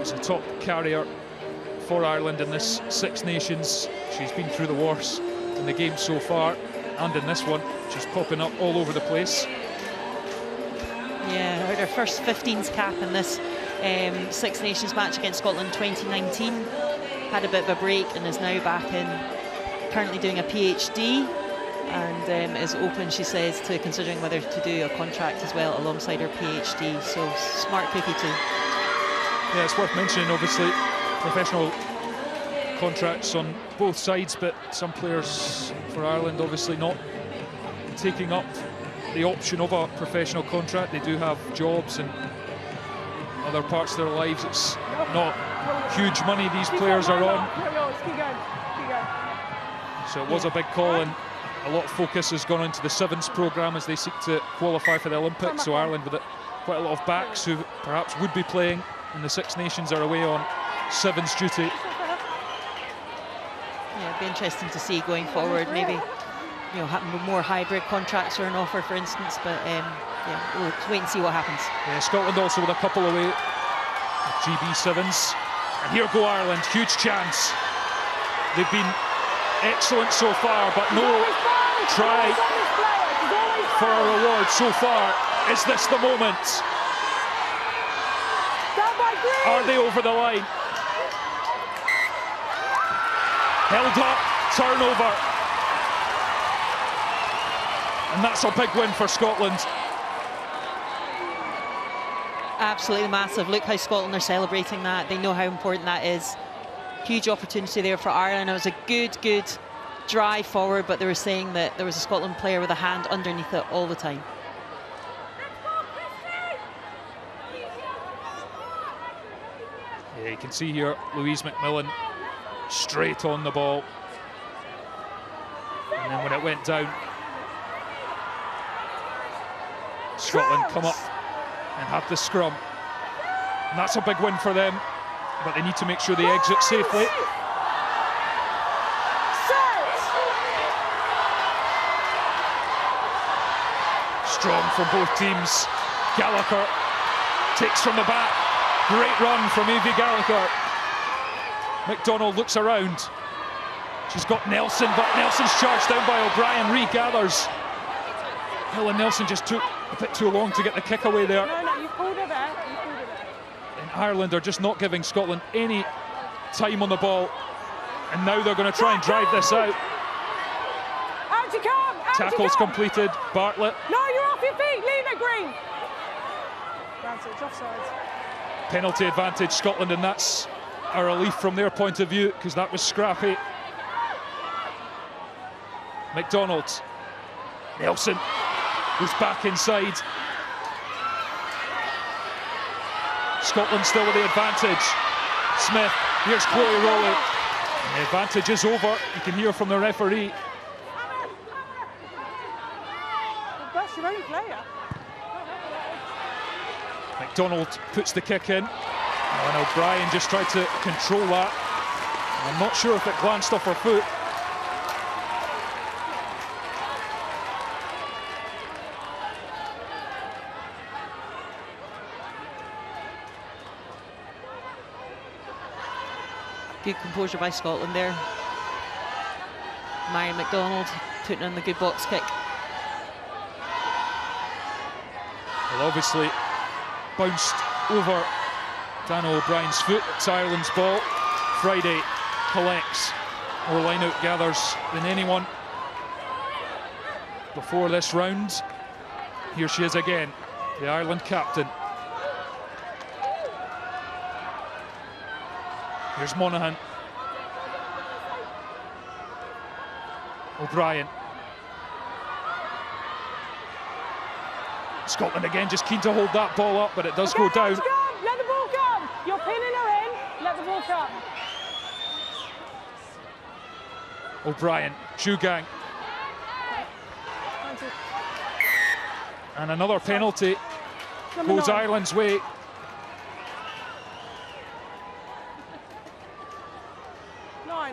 is a top carrier for Ireland in this Six Nations. She's been through the worst in the game so far, and in this one she's popping up all over the place. Yeah, her first 15s cap in this Six Nations match against Scotland 2019. Had a bit of a break and is now back in, currently doing a PhD, and is open, she says, to considering whether to do a contract as well alongside her PhD. So smart cookie too. Yeah, it's worth mentioning, obviously, professional contracts on both sides, but some players for Ireland obviously not taking up the option of a professional contract. They do have jobs and other parts of their lives. It's not huge money these players are on. So it was a big call, and a lot of focus has gone into the Sevens programme as they seek to qualify for the Olympics. So Ireland, with quite a lot of backs who perhaps would be playing in the Six Nations, are away on Sevens duty. Yeah, it'd be interesting to see going forward. Maybe, you know, more hybrid contracts are an offer, for instance. But yeah, we'll wait and see what happens. Yeah, Scotland also with a couple away, GB Sevens, and here go Ireland. Huge chance. They've been excellent so far, but no try for a reward so far. Is this the moment? Are they over the line? Held up, turnover. And that's a big win for Scotland. Absolutely massive. Look how Scotland are celebrating that. They know how important that is. Huge opportunity there for Ireland. It was a good drive forward, but they were saying that there was a Scotland player with a hand underneath it all the time. Yeah, you can see here Louise McMillan straight on the ball. And then when it went down, Scotland come up and have the scrum. And that's a big win for them, but they need to make sure they exit safely. Strong from both teams. Gallagher takes from the back. Great run from Evie Gallagher. McDonald looks around. She's got Nelson, but Nelson's charged down by O'Brien. Regathers. Helen Nelson just took a bit too long to get the kick away there. No, you pulled her there. You pulled her there. And Ireland are just not giving Scotland any time on the ball. And now they're going to try and drive this out. Out you come! Out Tackle's you come. completed. Bartlett. No, you're off your feet. Leave it, Green. That's it. It's offside. Penalty advantage Scotland, and that's a relief from their point of view because that was scrappy. McDonald. Nelson goes back inside. Scotland still with the advantage. Smith, here's Chloe Rowley. And the advantage is over. You can hear from the referee. That's your own player. McDonald puts the kick in. And O'Brien just tried to control that. I'm not sure if it glanced off her foot. Good composure by Scotland there. Marion McDonald putting in the good box kick. Well, obviously bounced over Daniel O'Brien's foot. It's Ireland's ball. Friday collects more line-out gathers than anyone before this round. Here she is again, the Ireland captain. Here's Monaghan. O'Brien. Scotland again just keen to hold that ball up, but it does go down. Let the ball come. You're pinning her in. Let the ball come. O'Brien, Shugang. And another penalty goes Ireland's way.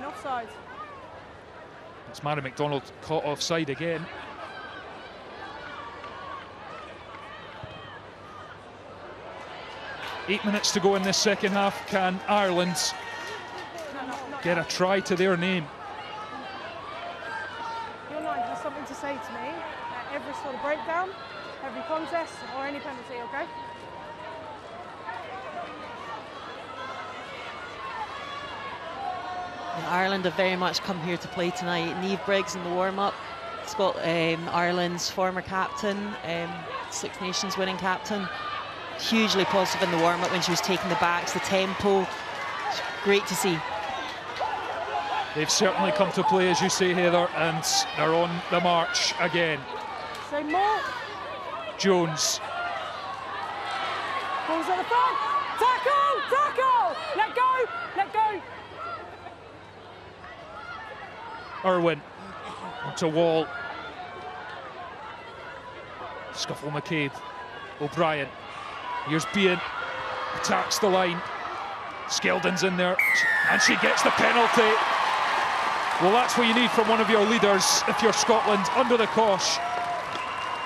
Offside. It's Mary McDonald caught offside again. Eight minutes to go in this second half. Can Ireland get a try to their name? Your line has something to say to me at every sort of breakdown, every contest, or any penalty, okay? And Ireland have very much come here to play tonight. Niamh Briggs in the warm-up, Ireland's former captain, Six Nations winning captain. Hugely positive in the warm-up when she was taking the backs, the tempo. It's great to see. They've certainly come to play, as you say, Heather, and they're on the march again. Say more. Jones. Balls at the front. Tackle! Tackle! Let go! Let go! Irwin onto Wall. Scuffle McCabe. O'Brien. Here's Bean. Attacks the line. Skeldon's in there. And she gets the penalty. Well, that's what you need from one of your leaders if you're Scotland. Under the cosh.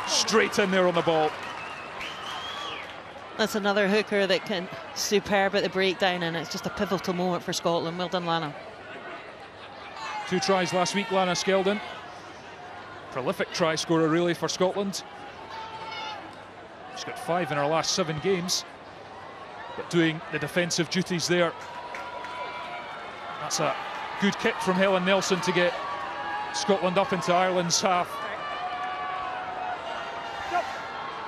Straight in there on the ball. That's another hooker that can superb at the breakdown, and it's just a pivotal moment for Scotland. Well done, Lana. 2 tries last week, Lana Skeldon. Prolific try scorer, really, for Scotland. She's got 5 in her last 7 games, but doing the defensive duties there. That's a good kick from Helen Nelson to get Scotland up into Ireland's half.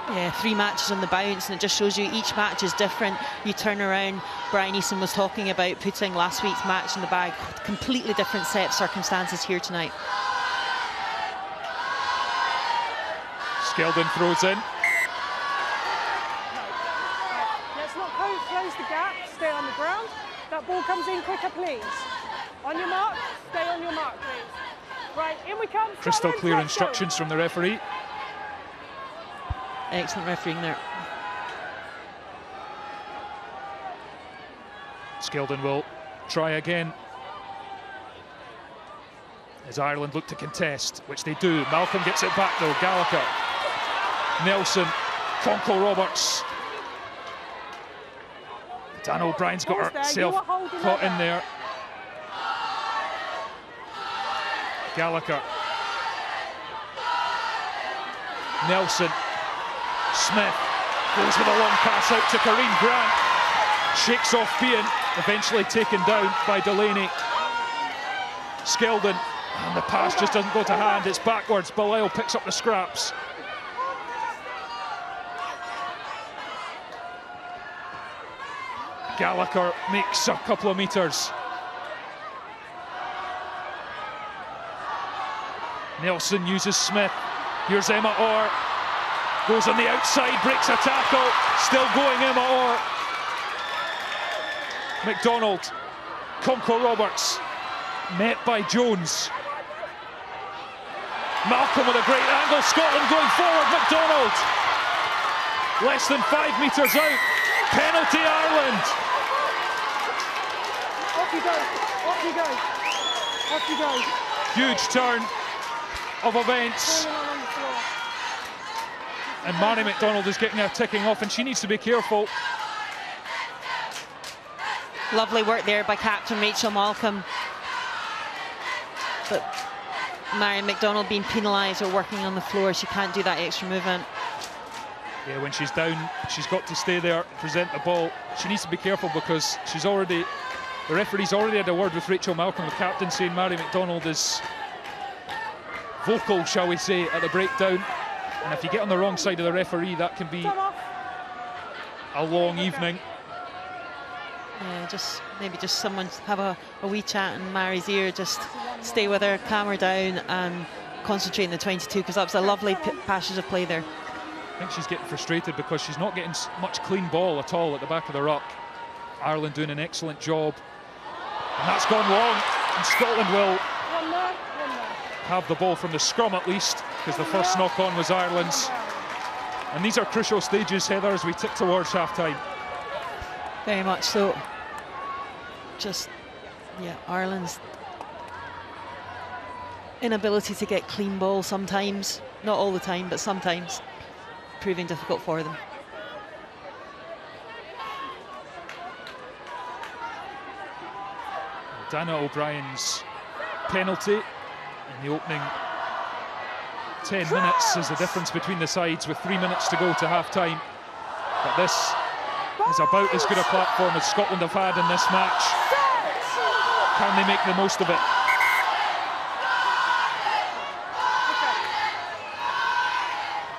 Yeah, 3 matches on the bounce, and it just shows you each match is different. You turn around, Brian Easton was talking about putting last week's match in the bag. Completely different set of circumstances here tonight. Skeldon throws in. Let's not close the gap, stay on the ground. That ball comes in quicker, please. On your mark, stay on your mark, please. Right, in we come. Crystal clear instructions from the referee. Excellent refereeing there. Skeldon will try again. As Ireland look to contest, which they do. Malcolm gets it back though, Gallagher. Nelson, Conco Roberts. Dan O'Brien's got herself caught in there. Gallagher. Nelson. Smith goes with a long pass out to Kareem Grant. Shakes off Bean, eventually taken down by Delaney. Skeldon, and the pass just doesn't go to hand, it's backwards. Belisle picks up the scraps. Gallagher makes a couple of metres. Nelson uses Smith. Here's Emma Orr. Goes on the outside, breaks a tackle. Still going, Emma Orr. McDonald. Conco Roberts. Met by Jones. Malcolm with a great angle. Scotland going forward. McDonald. Less than 5 metres out. Penalty Ireland. Off you go. Off you go. Off you go. Huge turn of events. And Mary McDonald is getting her ticking off, and she needs to be careful. Lovely work there by captain Rachel Malcolm. But Marion McDonald being penalised or working on the floor, she can't do that extra movement. Yeah, when she's down, she's got to stay there, present the ball. She needs to be careful because the referee's already had a word with Rachel Malcolm, the captain, saying Mary McDonald is vocal, shall we say, at the breakdown. And if you get on the wrong side of the referee, that can be a long evening. Yeah, maybe just someone have a wee chat in Mary's ear, just stay with her, calm her down and concentrate on the 22, because that was a lovely passage of play there. I think she's getting frustrated because she's not getting much clean ball at all at the back of the ruck. Ireland doing an excellent job. And that's gone long, and Scotland will have the ball from the scrum at least, because the first knock-on was Ireland's. And these are crucial stages, Heather, as we tick towards half-time. Very much so. Just, yeah, Ireland's inability to get clean ball sometimes, not all the time, but sometimes, proving difficult for them. Dana O'Brien's penalty in the opening 10 minutes is the difference between the sides, with 3 minutes to go to half-time. But this is about as good a platform as Scotland have had in this match. Can they make the most of it?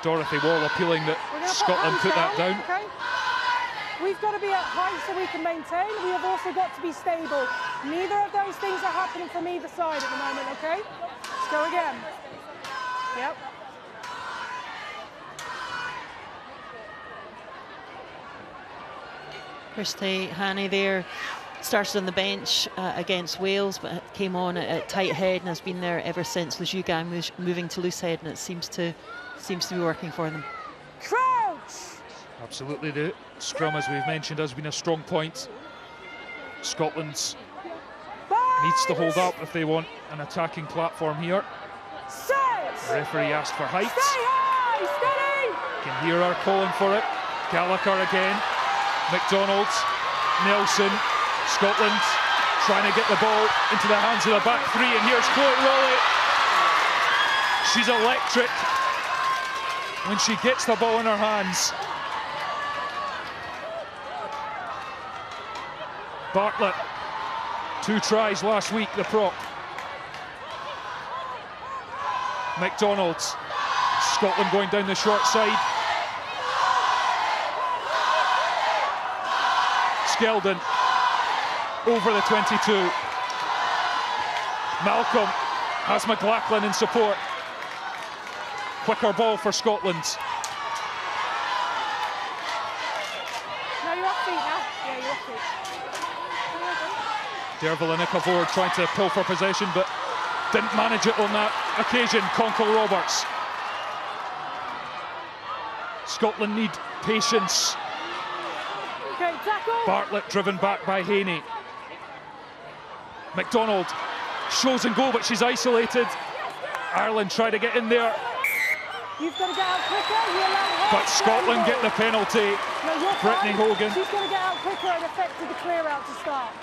Dorothy Wall appealing that Scotland put that down. Okay. We've got to be at height so we can maintain. We have also got to be stable. Neither of those things are happening from either side at the moment, okay? Let's go again. Yep. Christy Hannay there started on the bench against Wales, but came on at tight head and has been there ever since. Les Gang moving to loose head, and it seems to be working for them. Crouch! Absolutely, the scrum, as we've mentioned, has been a strong point. Scotland needs to hold up if they want an attacking platform here. The referee asked for height. Stay high, steady! You can hear her calling for it. Gallagher again. McDonald, Nelson, Scotland trying to get the ball into the hands of the back three, and here's Chloe Rowley. She's electric when she gets the ball in her hands. Bartlett, 2 tries last week, the prop. McDonald, Scotland going down the short side. Skeldon over the 22. Malcolm has McLachlan in support. Quicker ball for Scotland. No, you're off feet now. Yeah, you're off feet. Derval and Icavord trying to pull for possession, but didn't manage it on that occasion. Conkle Roberts. Scotland need patience. Okay, tackle. Bartlett driven back by Haney. McDonald shows and go, but she's isolated. Ireland try to get in there, You've got to get out quicker. You allow but Scotland get the penalty. No, you're Brittany fine. Hogan. She's going to get out quicker and effected the clear out to start.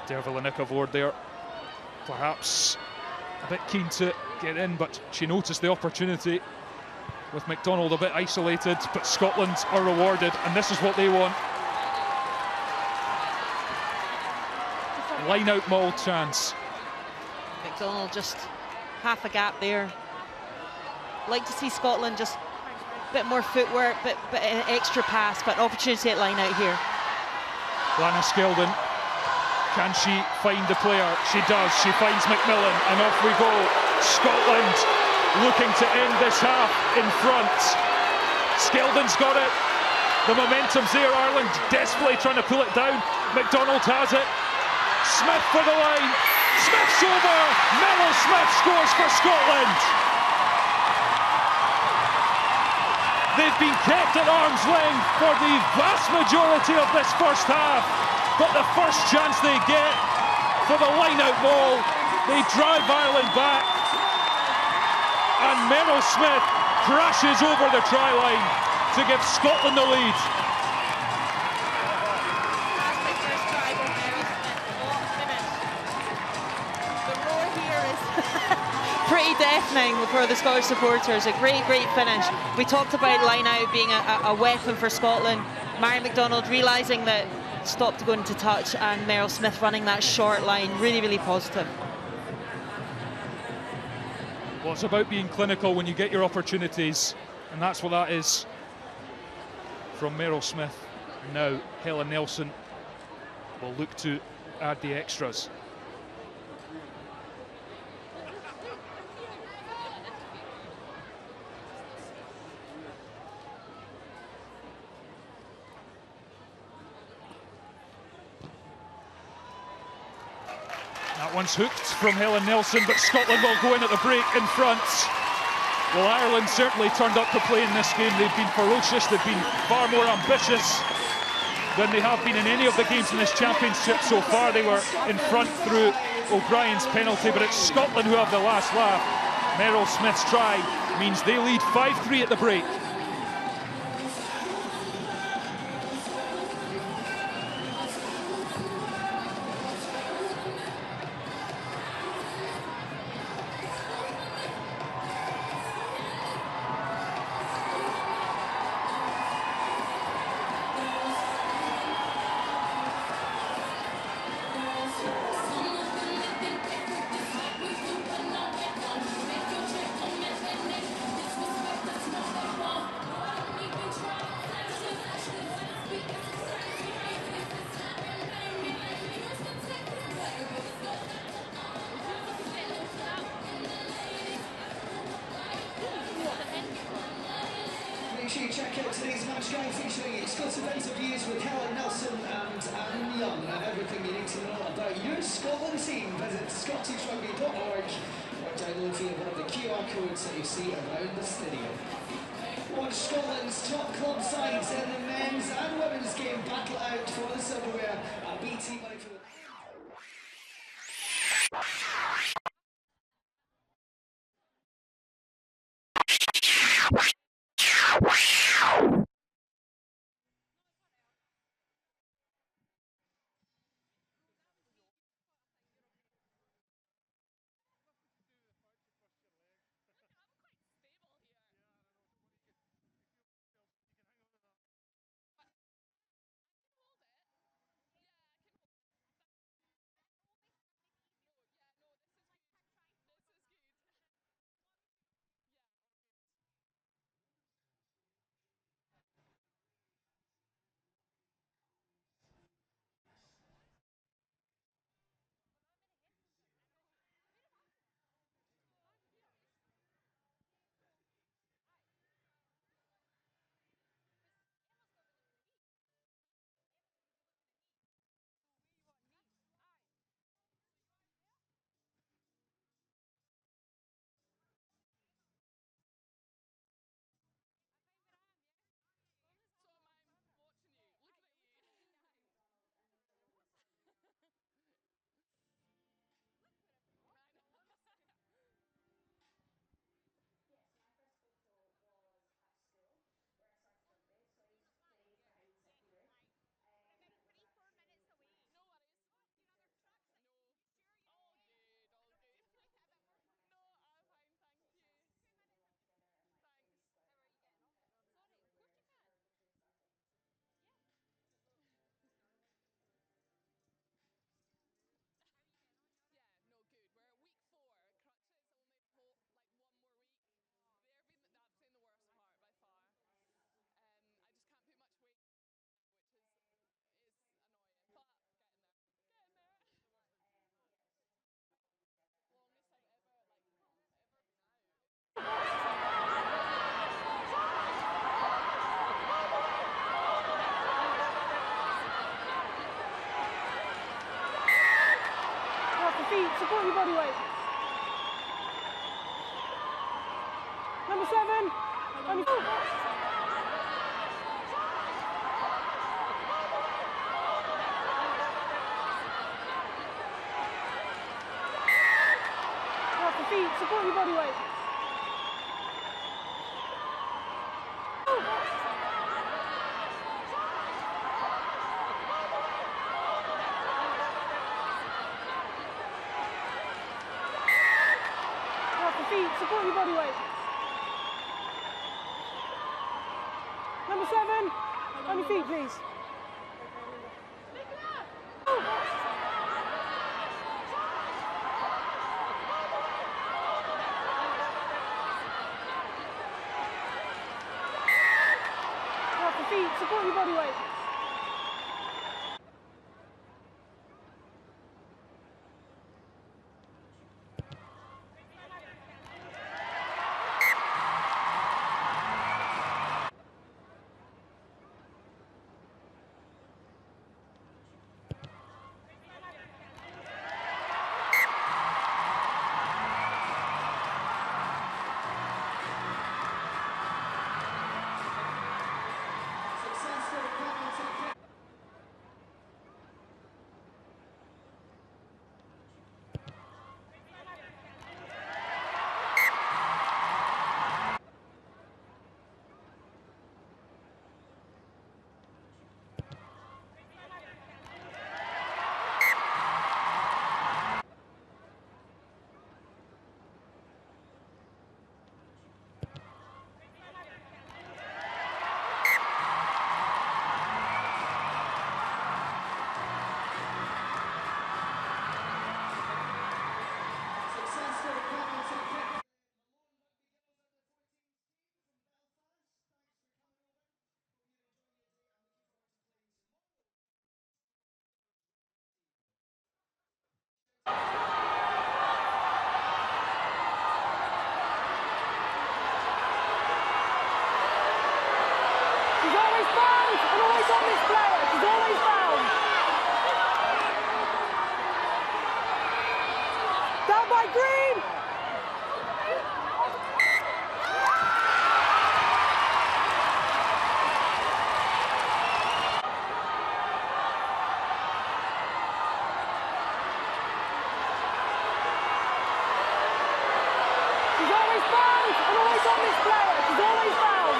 Derval and Icavord there, perhaps a bit keen to get in, but she noticed the opportunity with McDonald a bit isolated, but Scotland are rewarded, and this is what they want. Line out maul chance. McDonald just half a gap there. Like to see Scotland just a bit more footwork, but an extra pass, but opportunity at line out here. Lana Skeldon, can she find the player? She does. She finds McMillan, and off we go. Scotland looking to end this half in front. Skeldon's got it. The momentum's there. Ireland desperately trying to pull it down. McDonald has it. Smith for the line. Smith's over. Merrill Smith scores for Scotland. They've been kept at arm's length for the vast majority of this first half, but the first chance they get for the line-out ball, they drive Ireland back, and Merrill Smith crashes over the try line to give Scotland the lead. Fantastic first try by Mary Smith. What a finish. The roar here is pretty deafening for the Scottish supporters. A great finish. We talked about line out being a weapon for Scotland. Mary McDonald realising that stopped going to touch, and Merrill Smith running that short line. Really positive. Well, it's about being clinical when you get your opportunities, and that's what that is from Merrill Smith. Now Helen Nelson will look to add the extras. That one's hooked from Helen Nelson, but Scotland will go in at the break in front. Well, Ireland certainly turned up to play in this game. They've been ferocious, they've been far more ambitious than they have been in any of the games in this championship so far. They were in front through O'Brien's penalty, but it's Scotland who have the last laugh. Merrill Smith's try means they lead 5-3 at the break. Make sure you check out today's match guide featuring exclusive interviews with Helen Nelson and Anne Young, and everything you need to know about your Scotland team. Visit scottishrugby.org or download via one of the QR codes that you see around the stadium. Watch Scotland's top club sides in the men's and women's game battle out for the silverware at BT Money for the support your body weight. Number 7, on your feet. Off the feet, support your body weight. Off the feet, support your body weight. Number 7, on your feet, please. Off the feet, support your body weight. She's always found and always on this player. She's always found. Down by Green. She's always found and always on this player. She's always found.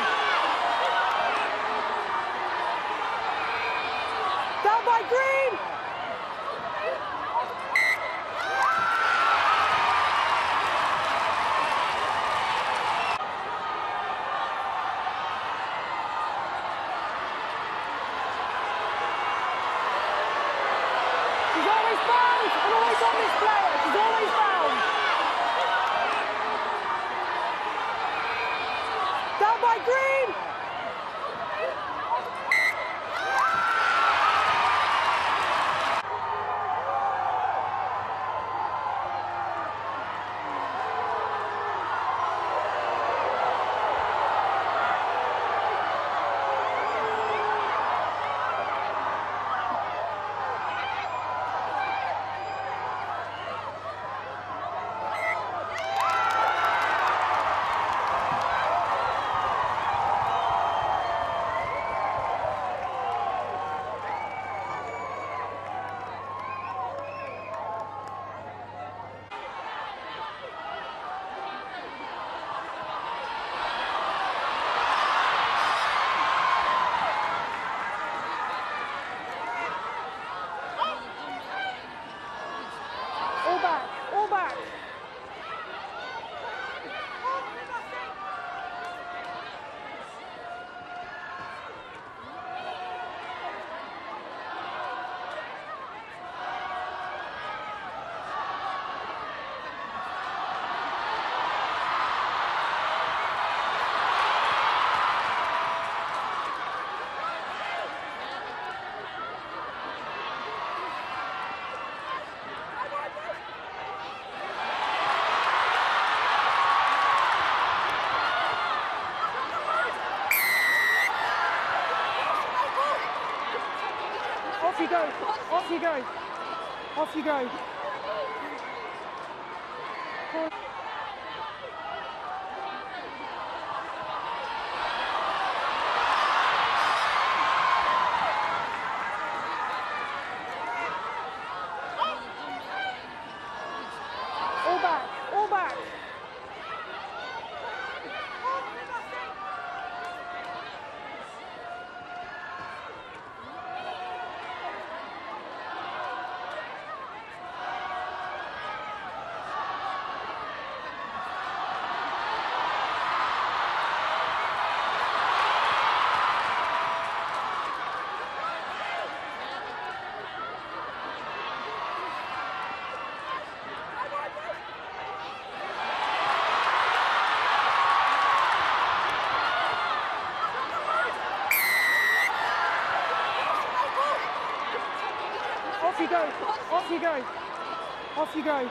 Down by Green! She's always found and always on this player. She's always found. Down by Green! All back. Off you go. Off you go. Off you go. go. Off you go. Off you go.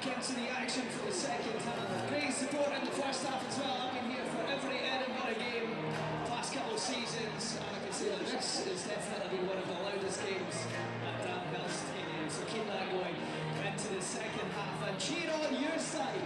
Into the action for the second half. Great support in the first half as well. I've been here for every Edinburgh game past couple of seasons, and I can say that this is definitely been one of the loudest games at Danville Stadium. So keep that going into the second half and cheer on your side.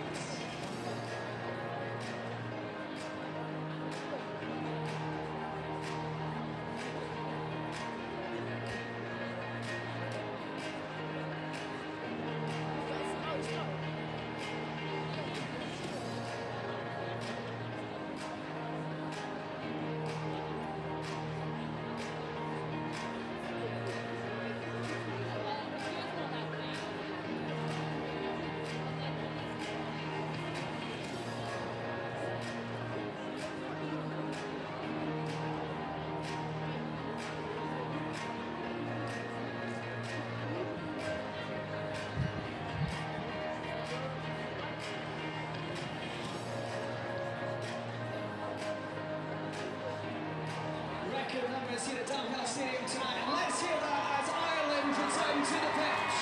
Numbers here at Danville Stadium tonight, and let's hear that as Ireland return to the pitch.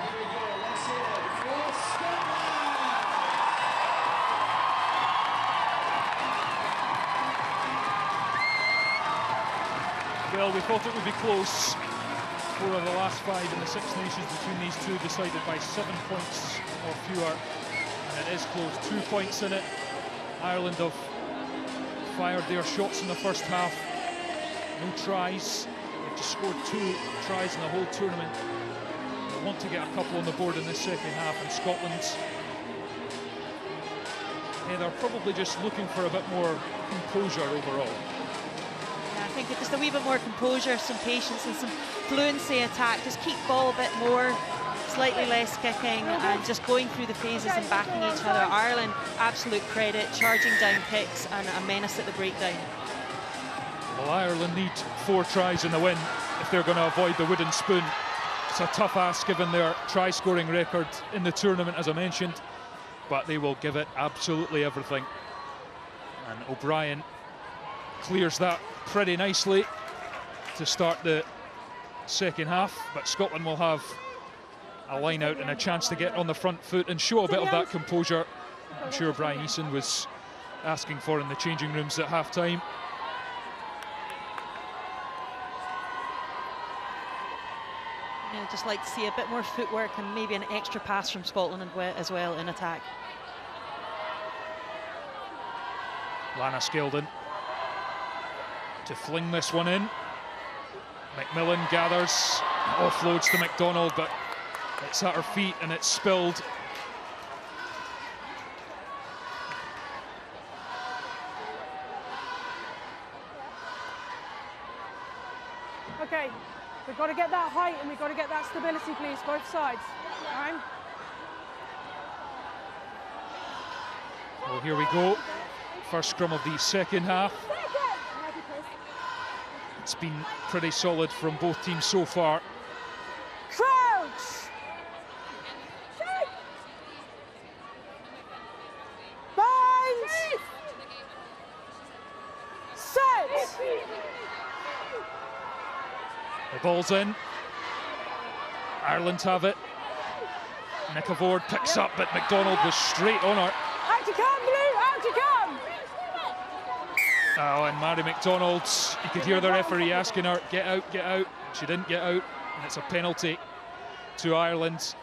Here we go, let's hear it for Scotland. Well, we thought it would be close. 4 of the last 5 in the Six Nations between these two decided by 7 points or fewer. And it is close, 2 points in it. Ireland have fired their shots in the first half. No tries. They've just scored 2 tries in the whole tournament. They want to get a couple on the board in this second half, and Scotland, they're probably just looking for a bit more composure overall. I think just a wee bit more composure, some patience and some fluency attack. Just keep ball a bit more slightly less kicking and just going through the phases and backing each other. Ireland, absolute credit, charging down kicks and a menace at the breakdown. Well, Ireland need 4 tries in the win if they're going to avoid the wooden spoon. It's a tough ask given their try-scoring record in the tournament, as I mentioned, but they will give it absolutely everything. And O'Brien clears that pretty nicely to start the second half, but Scotland will have a line out and a chance to get on the front foot and show a bit of that composure I'm sure Brian Eason was asking for in the changing rooms at half-time. Yeah, just like to see a bit more footwork and maybe an extra pass from Scotland as well in attack. Lana Skeldon to fling this one in. McMillan gathers, offloads to McDonald, but it's at her feet and it's spilled. Okay, we've got to get that height and we've got to get that stability, please, both sides. Time. Well, here we go. First scrum of the second half. It's been pretty solid from both teams so far. Crouch! Bind! Set! The ball's in. Ireland have it. Nicavord picks up, but McDonald was straight on her. Out you come, Blue! Out you come! Oh, and Mary McDonald, you could hear the referee asking her, get out, get out. She didn't get out, and it's a penalty to Ireland.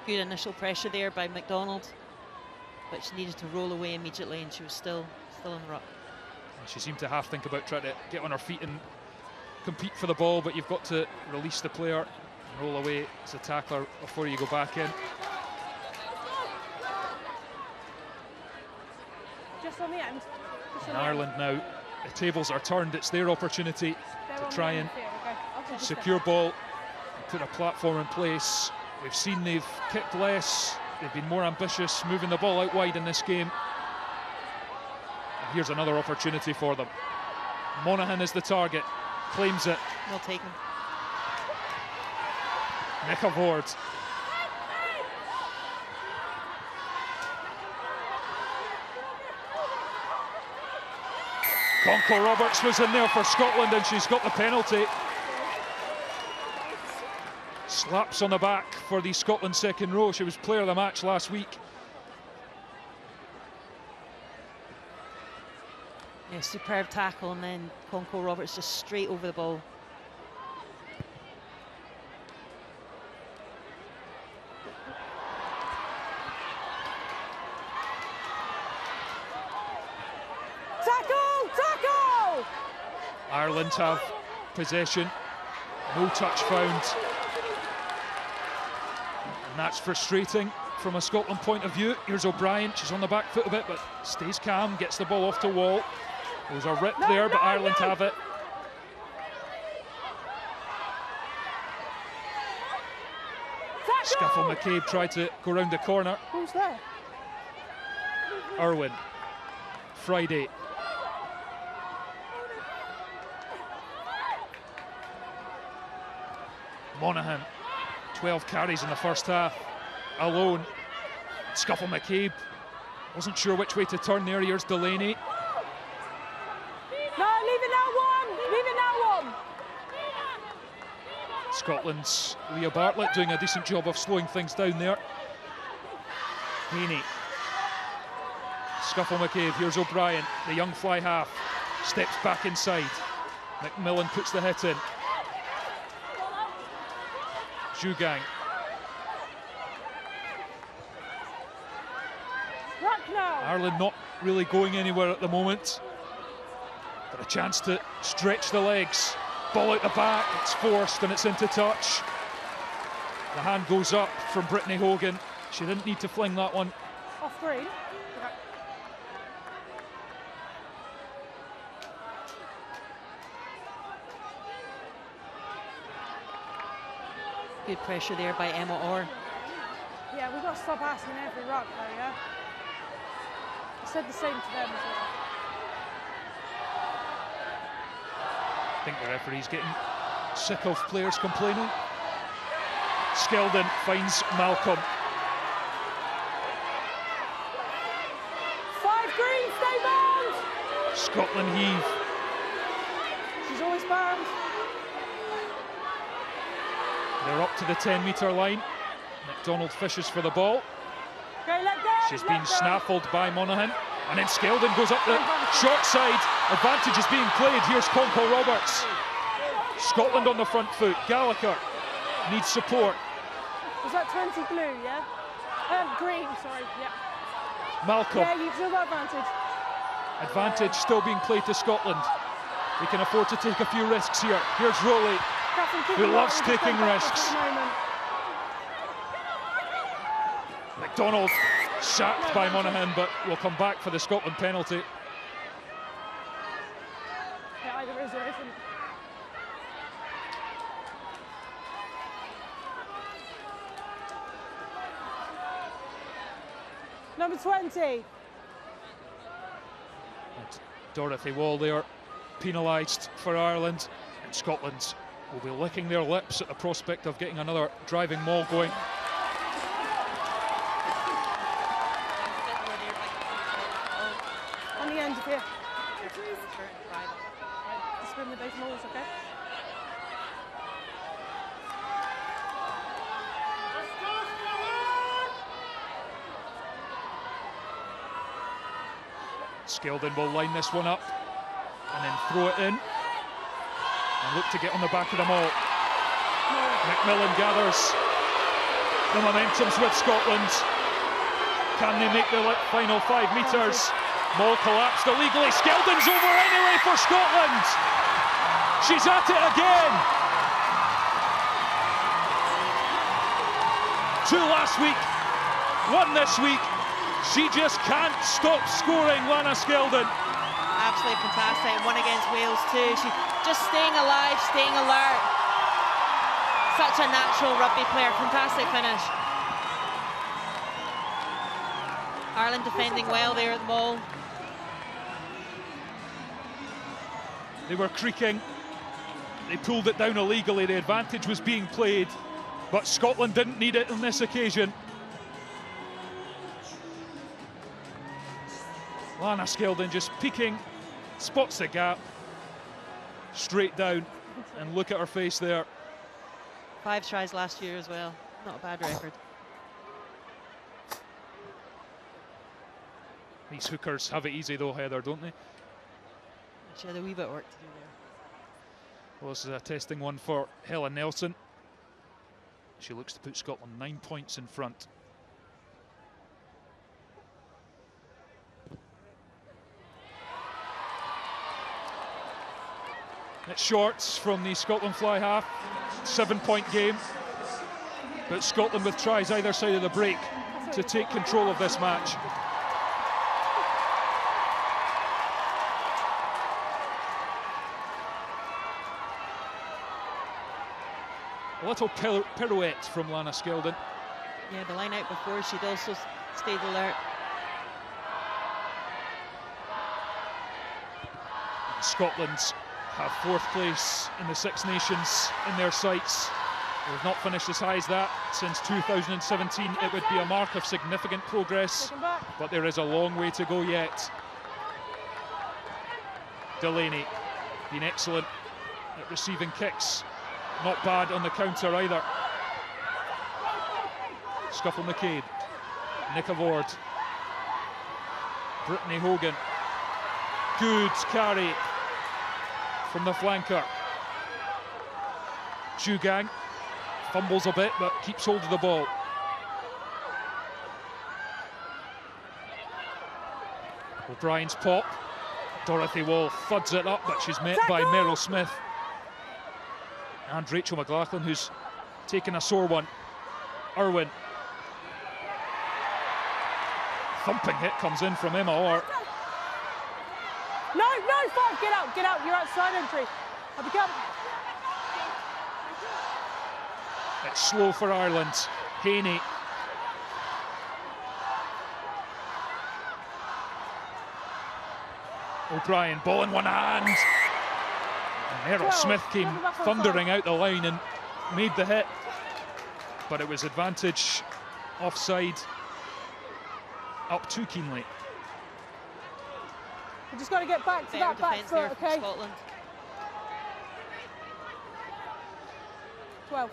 Good initial pressure there by McDonald, but she needed to roll away immediately, and she was still in the ruck. And she seemed to half think about trying to get on her feet and compete for the ball, but you've got to release the player and roll away as a tackler before you go back in. Just on the end. In Ireland now, the tables are turned. It's their opportunity to try and secure ball and put a platform in place. We've seen they've kicked less. They've been more ambitious, moving the ball out wide in this game. And here's another opportunity for them. Monaghan is the target, claims it. Well taken. Nicavord. Conco Roberts was in there for Scotland and she's got the penalty. Slaps on the back for the Scotland second row. She was player of the match last week. Yeah, superb tackle, and then Conco Roberts just straight over the ball. Ireland have possession, no touch found, and that's frustrating from a Scotland point of view. Here's O'Brien, she's on the back foot a bit but stays calm, gets the ball off the wall. There was a rip there, but Ireland have it. Scuffle McCabe tried to go round the corner. Who's there? Irwin, Friday. Monaghan, 12 carries in the first half, alone. Scuffle McCabe, wasn't sure which way to turn there. Here's Delaney. No, leaving that one, leaving that one. Scotland's Leah Bartlett doing a decent job of slowing things down there. Haney. Scuffle McCabe, here's O'Brien, the young fly half, steps back inside. McMillan puts the hit in. Zhugang. Ireland not really going anywhere at the moment. Got a chance to stretch the legs. Ball out the back, it's forced and it's into touch. The hand goes up from Brittany Hogan. She didn't need to fling that one. Off green. Good pressure there by Emma Orr. Yeah, we've got to stop asking every ruck though, yeah? I said the same to them as well. I think the referee's getting sick of players complaining. Skeldon finds Malcolm. 5 green, stay bound! Scotland heave. She's always bound. They're up to the 10-metre line. McDonald fishes for the ball. Okay, let go! She's been snaffled by Monaghan. And then Skeldon goes up the short side. Advantage is being played. Here's Conkle Roberts. Scotland on the front foot. Gallagher needs support. Was that 20 blue, yeah? Green, sorry, yeah. Malcolm. Yeah, you've still got advantage. Advantage still being played to Scotland. We can afford to take a few risks here. Here's Rowley, who loves taking risks. McDonald sacked by Monaghan, but will come back for the Scotland penalty. Yeah, either is or isn't. Number 20. And Dorothy Wall there, penalised for Ireland. And Scotland will be licking their lips at the prospect of getting another driving maul going. On the end of here. Just spin the base mauls, okay? Skeldon will line this one up and then throw it in and look to get on the back of them all. McMillan gathers the momentum's with Scotland. Can they make the final 5 metres? Maul collapsed illegally. Skeldon's over anyway for Scotland. She's at it again. 2 last week, 1 this week. She just can't stop scoring, Lana Skeldon. Absolutely fantastic. 1 against Wales too. She just staying alive, staying alert. Such a natural rugby player. Fantastic finish. Ireland defending well there at the maul. They were creaking. They pulled it down illegally. The advantage was being played, but Scotland didn't need it on this occasion. Lana Skeldon just peeking, spots the gap, straight down, and look at her face there. 5 tries last year as well. Not a bad record. These hookers have it easy though, Heather, don't they? She had a wee bit of work to do there. Well, this is a testing one for Helen Nelson. She looks to put Scotland 9 points in front. It's shorts from the Scotland fly half, 7-point game. But Scotland with tries either side of the break to take control of this match. A little pirouette from Lana Skeldon. Yeah, the line out before, she'd also stayed alert. Scotland have 4th place in the Six Nations in their sights. They've not finished as high as that since 2017. It would be a mark of significant progress, but there is a long way to go yet. Delaney been excellent at receiving kicks. Not bad on the counter either. Scuffle McCabe, Nick Avord, Brittany Hogan. Good carry from the flanker. Jugang fumbles a bit but keeps hold of the ball. O'Brien's pop. Dorothy Wall thuds it up, but she's met by Meryl Smith and Rachel McLaughlin, who's taken a sore one. Irwin. Thumping hit comes in from Emma Orr. No, Five, get out, you're outside entry. I'll be coming. It's slow for Ireland. Haney. O'Brien, ball in one hand. And Errol Smith came thundering out the line and made the hit. But it was advantage offside up too keenly. You just got to get back to that back foot, okay? Scotland. 12.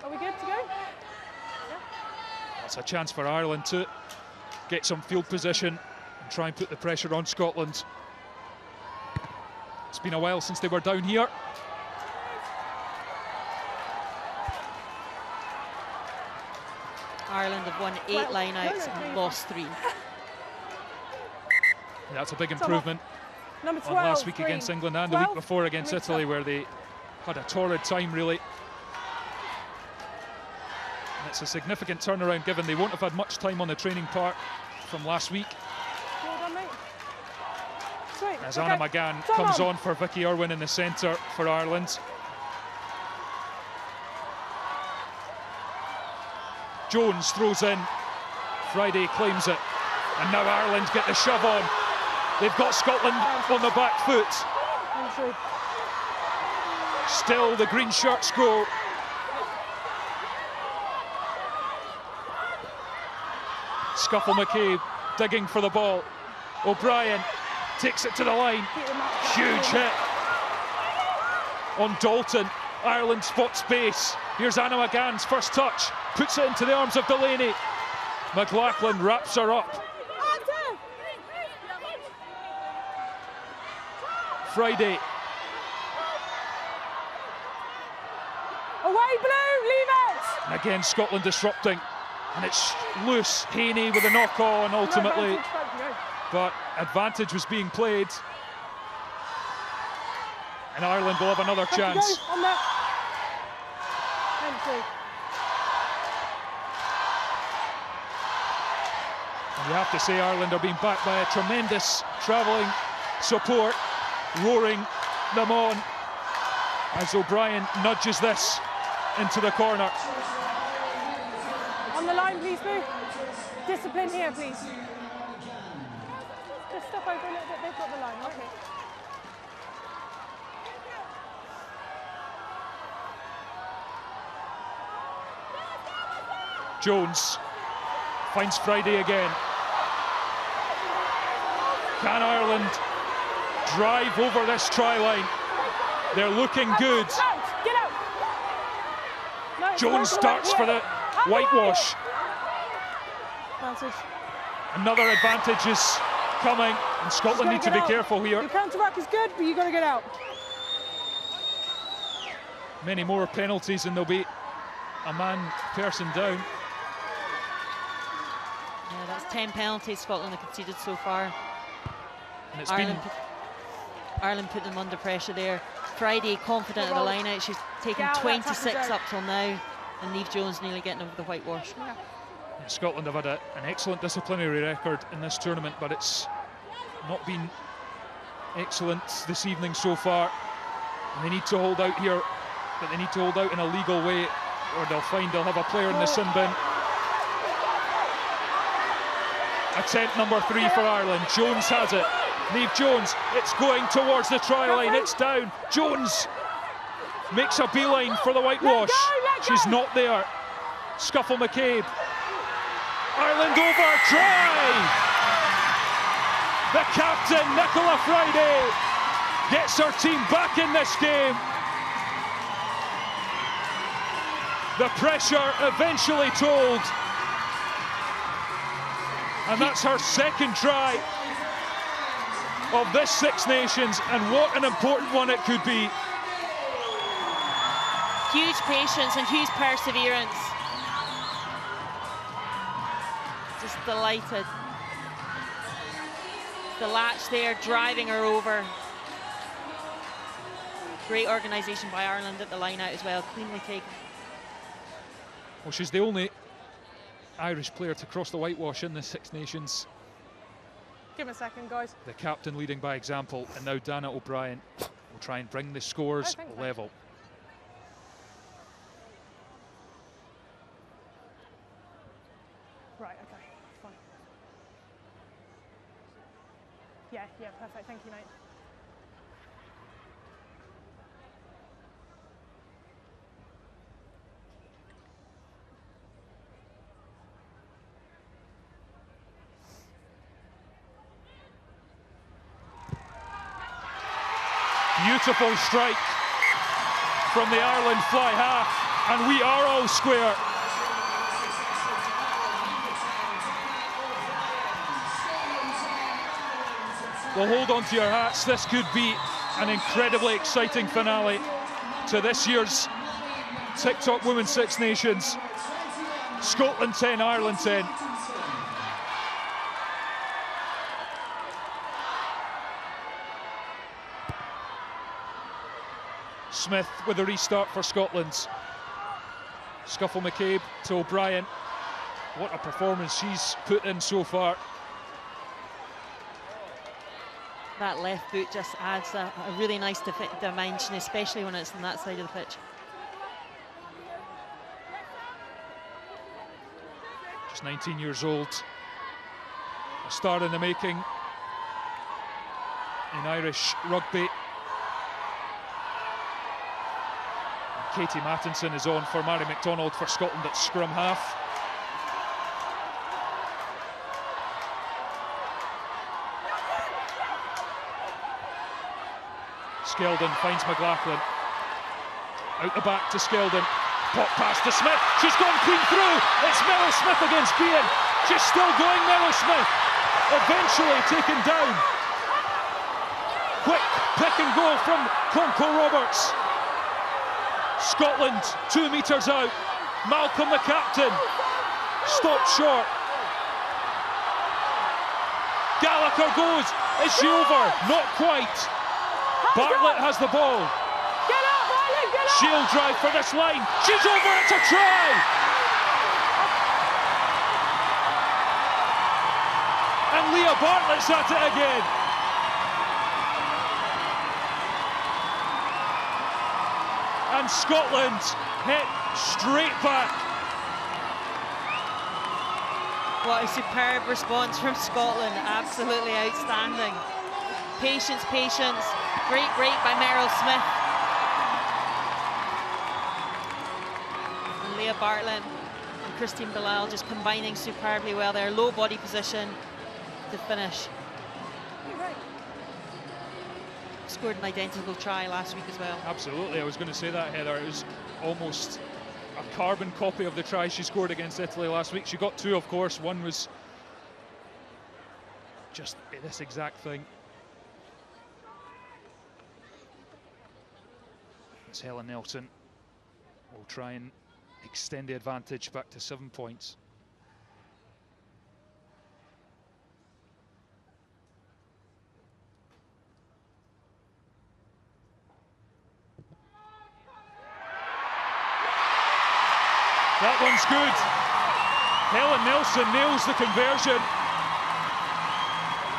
Are we good to go? Yeah. That's a chance for Ireland to get some field position and try and put the pressure on Scotland. It's been a while since they were down here. Ireland have won 8 line-outs and lost 3. That's a big improvement Number 12, on last week green. against England and 12, the week before against Italy, where they had a torrid time, really. And it's a significant turnaround, given they won't have had much time on the training part from last week. Well done, mate. Sweet. As Anna McGann comes on for Vicky Irwin in the centre for Ireland. Jones throws in. Friday claims it. And now Ireland get the shove on. They've got Scotland on the back foot. Still the green shirts go. Scuffle McCabe digging for the ball. O'Brien takes it to the line. Huge hit on Dalton. Ireland spot space. Here's Anna McGann's first touch. Puts it into the arms of Delaney. McLachlan wraps her up. Friday. Away blue, leave it! And again, Scotland disrupting. And it's loose. Haney with a knock on ultimately. But advantage was being played. And Ireland will have another chance. And you have to say Ireland are being backed by a tremendous travelling support, roaring them on as O'Brien nudges this into the corner. On the line, please, Boo. Discipline here, please. Just step over a little bit. They've got the line, okay. Jones finds Friday again. Can Ireland drive over this try line? They're looking good. Get out. No, Jones starts for the whitewash. Advantage. Another advantage is coming, and Scotland need to be careful here. Your counter-back is good, but you've got to get out. Many more penalties, and there'll be a person down. Yeah, that's 10 penalties Scotland have conceded so far. And it's Ireland put them under pressure there. Friday confident of the line out. She's taken 26 up till now, and Niamh Jones nearly getting over the whitewash. Yeah. Scotland have had an excellent disciplinary record in this tournament, but it's not been excellent this evening so far. And they need to hold out here, but they need to hold out in a legal way, or they'll find they'll have a player in the sin bin. Attempt number 3 for Ireland. Jones has it. Niamh Jones, it's going towards the try line. It's down. Jones makes a beeline for the whitewash. She's not there. Scuffle McCabe. Ireland over. Try! The captain, Nicola Friday, gets her team back in this game. The pressure eventually told. And that's her second try of this Six Nations, and what an important one it could be. Huge patience and huge perseverance. Just delighted. The latch there driving her over. Great organisation by Ireland at the line out as well, cleanly taken. Well, she's the only Irish player to cross the whitewash in the Six Nations. Give him a second, guys. The captain leading by example, and now Dana O'Brien will try and bring the scores level. Perfect, thank you, mate. Beautiful strike from the Ireland fly half, and we are all square. Well, hold on to your hats. This could be an incredibly exciting finale to this year's TikTok Women's Six Nations. Scotland 10, Ireland 10. Smith with a restart for Scotland. Scuffle McCabe to O'Brien. What a performance she's put in so far. That left boot just adds a really nice dimension, especially when it's on that side of the pitch. Just 19 years old. A star in the making in Irish rugby. Katie Mattinson is on for Mary McDonald for Scotland at scrum half. Skeldon finds McLaughlin. Out the back to Skeldon. Pop pass to Smith. She's gone clean through. It's Mello Smith against Bean. She's still going, Mello Smith. Eventually taken down. Quick pick and go from Conco Roberts. Scotland 2 metres out. Malcolm, the captain, stopped short. Gallagher goes. Is she over? Not quite. Bartlett has the ball. Get up, Bartlett, get up! She'll drive for this line. She's over. It's a try. And Leah Bartlett's at it again. And Scotland hit straight back. What a superb response from Scotland, absolutely outstanding. Patience, patience, great break by Meryl Smith. And Leah Bartlett and Christine Bilal just combining superbly well there, low body position to finish. Scored an identical try last week as well. Absolutely, I was going to say that, Heather. It was almost a carbon copy of the try she scored against Italy last week. She got two, of course. One was just this exact thing. It's Helen Nelson will try and extend the advantage back to 7 points. That one's good. Helen Nelson nails the conversion.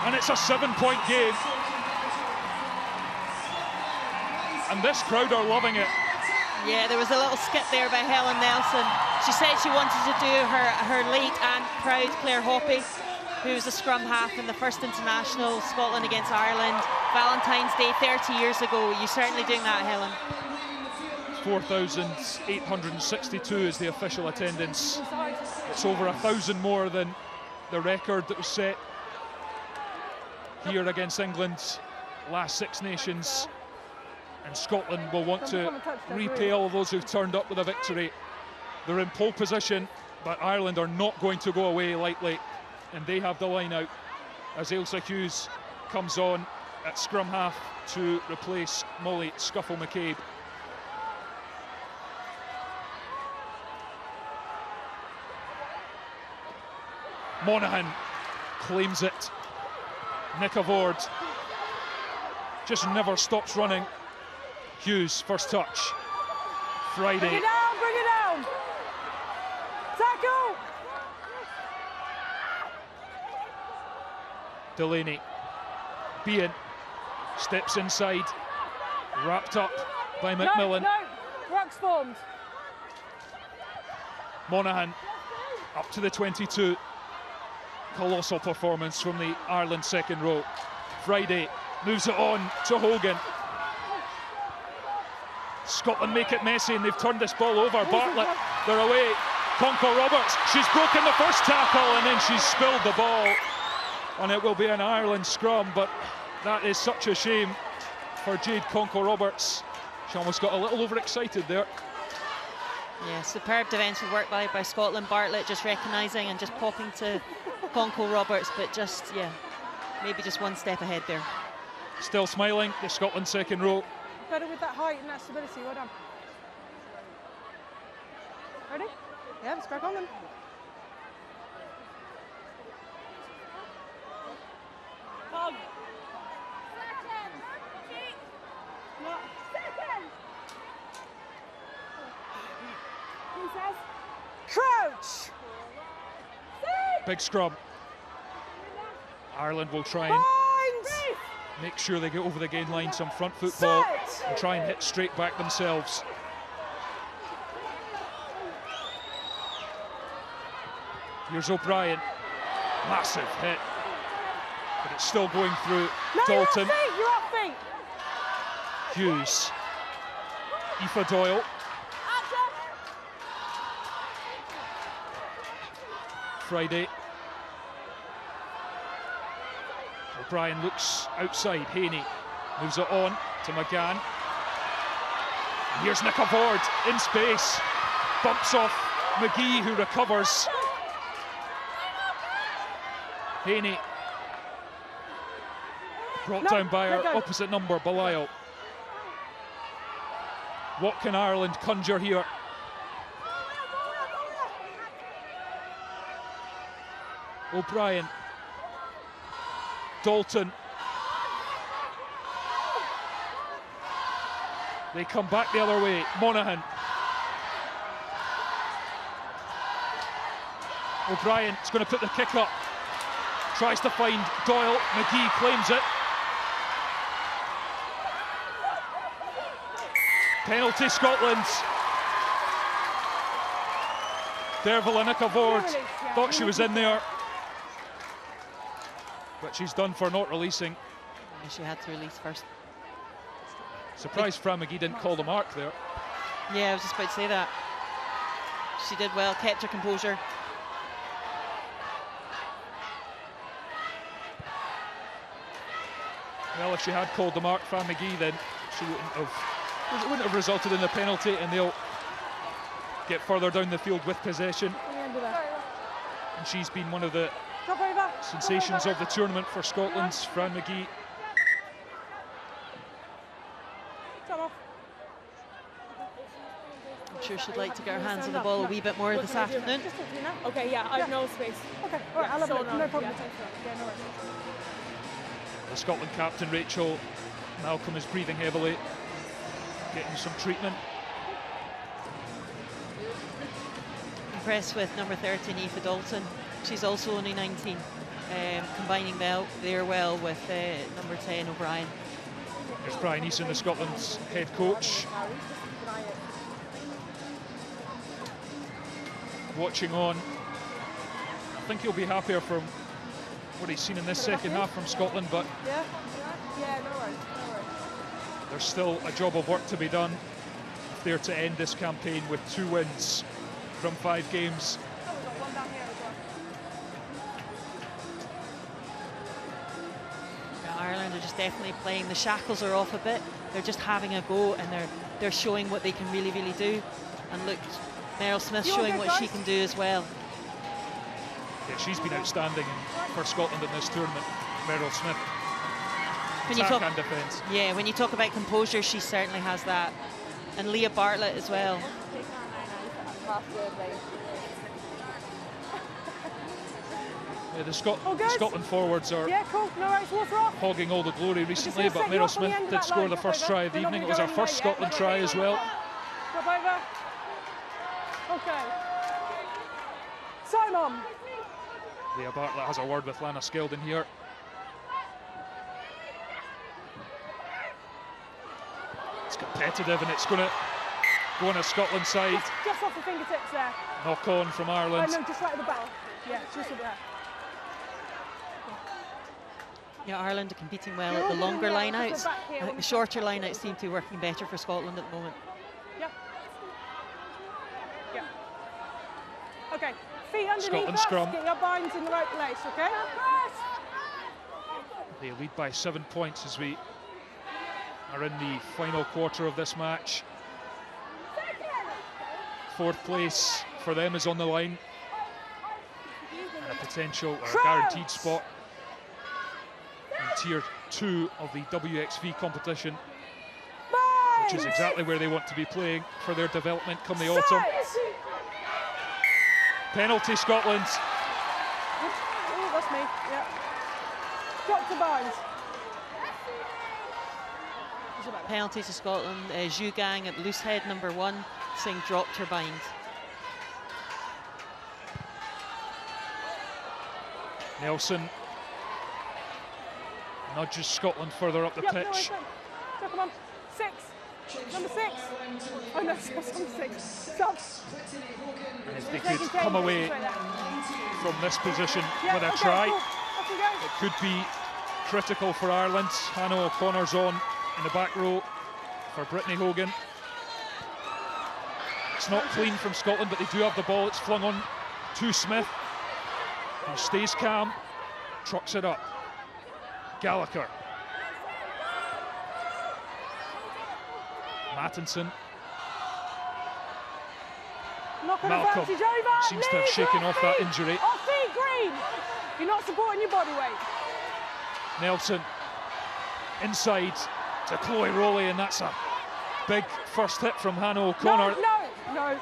And it's a 7-point game. And this crowd are loving it. Yeah, there was a little skip there by Helen Nelson. She said she wanted to do her late and proud Claire Hoppy, who was a scrum half in the first international, Scotland against Ireland, Valentine's Day 30 years ago. You're certainly doing that, Helen. 4,862 is the official attendance. It's over 1,000 more than the record that was set here against England last Six Nations. And Scotland will want to repay all of those who've turned up with a victory. They're in pole position, but Ireland are not going to go away lightly. And they have the line out as Ailsa Hughes comes on at scrum half to replace Molly Scuffle McCabe. Monaghan claims it. Nick Avord just never stops running. Hughes, first touch. Friday. Bring it down, bring it down! Tackle! Delaney. Bean steps inside. Wrapped up by McMillan. No, ruck's formed. Monaghan up to the 22. Colossal performance from the Ireland second row. Friday moves it on to Hogan. Scotland make it messy and they've turned this ball over. Bartlett, they're away. Conco Roberts, she's broken the first tackle and then she's spilled the ball. And it will be an Ireland scrum, but that is such a shame for Jade Conco Roberts. She almost got a little overexcited there. Yeah, superb defensive work by Scotland. Bartlett just recognising and just popping to Conco Roberts, but just, yeah, maybe just one step ahead there. Still smiling, the Scotland second row. Better with that height and that stability, well done. Ready? Yeah, let's crack on then. Hug. No. Crouch! Big scrum. Ireland will try and make sure they get over the gain line, some front football, and try and hit straight back themselves. Here's O'Brien. Massive hit. But it's still going through. Dalton. You're off feet. Hughes. Aoife Doyle. Friday. O'Brien looks outside. Haney moves it on to McGann. And here's Nick Avord in space. Bumps off McGee, who recovers. Haney brought down by our opposite number, Belisle. What can Ireland conjure here? O'Brien. Dalton. They come back the other way. Monaghan. O'Brien is going to put the kick up. Tries to find Doyle. McGee claims it. Penalty Scotland. Derval Nick Avord thought she was in there, but she's done for not releasing. Yeah, she had to release first. Surprised Fran McGee didn't call the mark there. Yeah, I was just about to say that. She did well, kept her composure. Well, if she had called the mark, Fran McGee, then she wouldn't have resulted in a penalty, and they'll get further down the field with possession. And she's been one of the sensations of the tournament for Scotland's Fran McGee. I'm sure she'd like to get her hands on the ball a wee bit more this afternoon. Okay, yeah, I have no space. Okay, all right, I'll have a look. No problem. Yeah, no worries. The Scotland captain, Rachel Malcolm, is breathing heavily, getting some treatment. Impressed with number 13, Aoife Dalton. She's also only 19, combining there well with number 10, O'Brien. There's Brian Eason, the Scotland's head coach. Watching on. I think he'll be happier from what he's seen in this second half from Scotland, but yeah, no worries. There's still a job of work to be done if they're to end this campaign with 2 wins from 5 games. Yeah, Ireland are just definitely playing. The shackles are off a bit. They're just having a go, and they're showing what they can really do. And look, Meryl Smith showing what she can do as well. Yeah, she's been outstanding for Scotland in this tournament, Meryl Smith. When Attack and defence. Yeah, when you talk about composure, she certainly has that. And Leah Bartlett as well. Yeah, the Scotland forwards are hogging all the glory recently, but Meryl Smith did score the first try of the evening. It was her first Scotland try as well. Okay. Simon. Leah Bartlett has a word with Lana Skeldon here. It's competitive and it's going to go on a Scotland side. Just off the fingertips there. Knock on from Ireland. No, just right at the bell. Yeah, just at there. Yeah, Ireland are competing well at the longer line-outs. I think the shorter line-outs seem to be working better for Scotland at the moment. Yeah. Yeah. Okay, feet underneath Scotland us, scrum. get your binds in the right place, okay? They lead by 7 points as we are in the final quarter of this match. 4th place for them is on the line. And a potential or a guaranteed spot in Tier 2 of the WXV competition, which is exactly where they want to be playing for their development come the autumn. Penalty, Scotland. Oh, that's me, yeah. Drop to binds. Penalty to Scotland. Zhu Gang at loose head number 1, saying dropped her bind. Nelson nudges Scotland further up the pitch. So come on, 6. Number 6. Oh no, it's number 6. Stop. And if they could come away from this position with a try, it could be critical for Ireland. Hannah O'Connor's on in the back row for Brittany Hogan. It's not clean from Scotland, but they do have the ball. It's flung on to Smith, who stays calm, trucks it up. Gallagher. Mattinson. Malcolm seems to have shaken off that injury. Off feet, Green. You're not supporting your body weight. Nelson inside to Chloe Rowley, and that's a big first hit from Hannah O'Connor. No.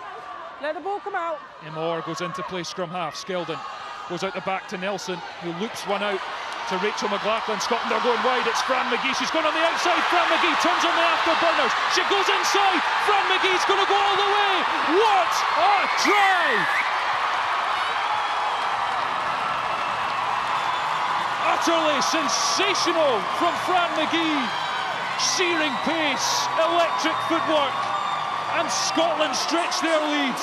Let the ball come out. Imor goes into play scrum half. Skeldon goes out the back to Nelson, who loops one out to Rachel McLaughlin. Scotland are going wide. It's Fran McGee. She's gone on the outside. Fran McGee turns on the afterburners. She goes inside. Fran McGee's going to go all the way. What a drive! Utterly sensational from Fran McGee. Searing pace, electric footwork, and Scotland stretch their lead.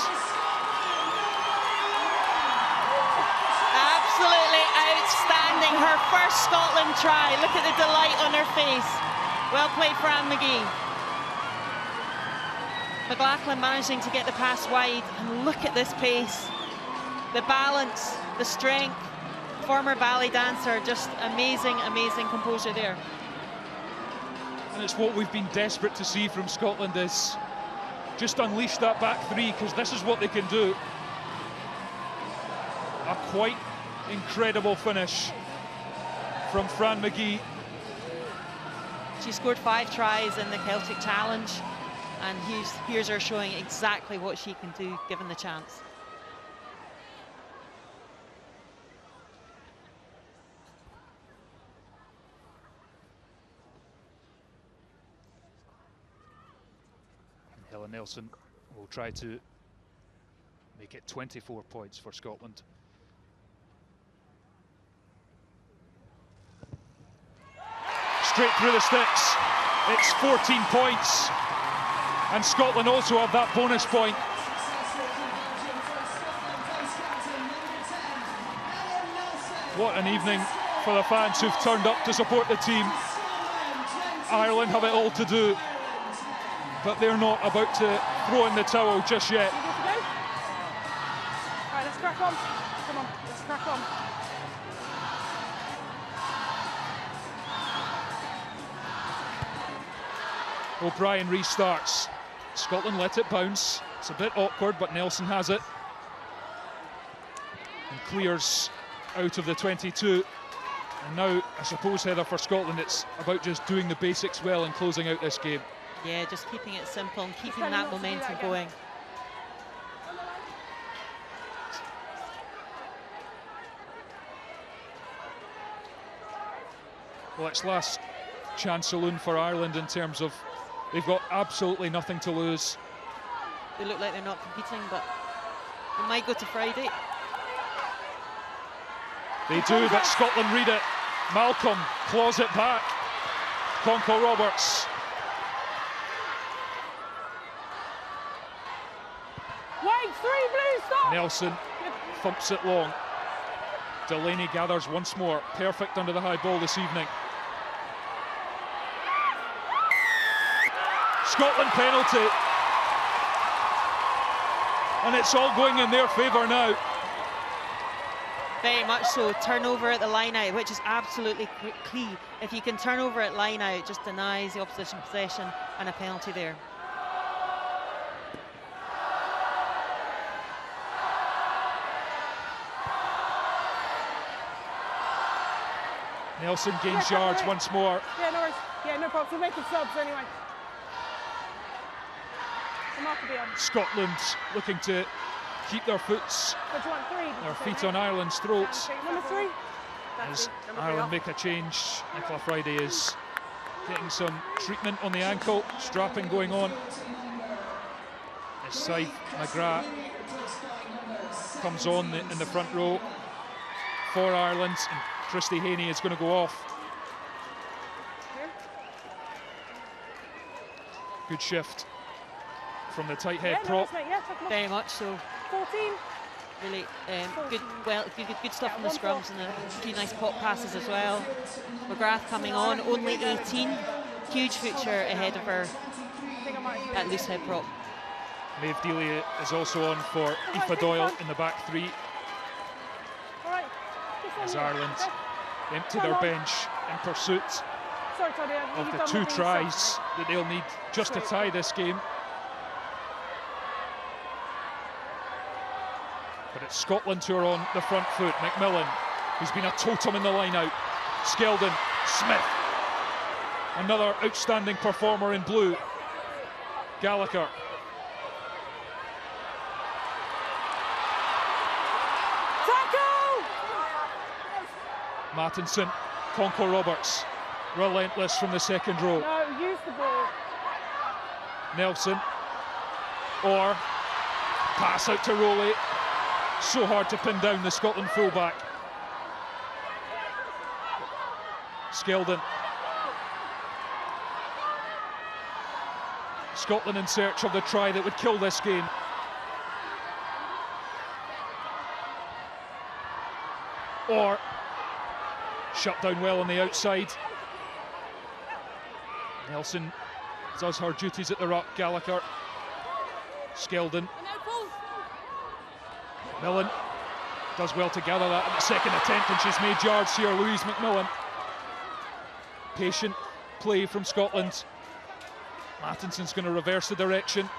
Absolutely outstanding. Her first Scotland try. Look at the delight on her face. Well played, Fran McGee. McLaughlin managing to get the pass wide, and look at this pace. The balance, the strength. Former ballet dancer, just amazing, amazing composure there. And it's what we've been desperate to see from Scotland, is just unleash that back three, because this is what they can do. A quite incredible finish from Fran McGee. She scored 5 tries in the Celtic Challenge, and here's her showing exactly what she can do given the chance. And Helen Nelson will try to make it 24 points for Scotland. Straight through the sticks. It's 14 points. And Scotland also have that bonus point. What an evening for the fans who've turned up to support the team. Ireland have it all to do, but they're not about to throw in the towel just yet. All right, let's crack on. Come on, let's crack on. O'Brien restarts. Scotland let it bounce. It's a bit awkward, but Nelson has it. And clears out of the 22. And now, I suppose, Heather, for Scotland, it's about just doing the basics well and closing out this game. Yeah, just keeping it simple and keeping that momentum going. Well, it's last chance saloon for Ireland in terms of they've got absolutely nothing to lose. They look like they're not competing, but they might go to Friday. They do, but Scotland read it. Malcolm claws it back. Conkle Roberts. Wait, 3 blue, stop! Nelson thumps it long. Delaney gathers once more. Perfect under the high ball this evening. Scotland penalty. And it's all going in their favour now. Very much so. Turnover at the line out, which is absolutely key. If you can turn over at line out, just denies the opposition possession, and a penalty there. Nelson gains yards once more. Yeah, no worries. Yeah, no problem. We're making subs anyway. Scotland looking to keep their feet on Ireland's throats. Number 3. As Ireland make a change, Nicola Friday is getting some treatment on the ankle, strapping going on. As Scythe McGrath comes on in the front row for Ireland, and Christy Haney is going to go off. Good shift from the tight head prop. Very much so. 14. Really good stuff in the scrums, and a few nice pop passes as well. McGrath coming on, only 18. Huge future ahead of her at loose head prop. Maeve Dealey is also on for Aoife Doyle in the back 3. As Ireland empty their bench in pursuit of the 2 tries that they'll need just to tie this game. But it's Scotland who are on the front foot. McMillan, who's been a totem in the line-out. Skeldon, Smith. Another outstanding performer in blue. Gallagher. Tackle! Mattinson, Conco Roberts. Relentless from the second row. No, use the ball. Nelson. Or pass out to Rowley. So hard to pin down the Scotland fullback. Skeldon. Scotland in search of the try that would kill this game. Or shut down well on the outside. Nelson does her duties at the ruck. Gallagher. Skeldon. Millen does well to gather that at the second attempt, and she's made yards here. Louise McMillan. Patient play from Scotland. Mattinson's going to reverse the direction.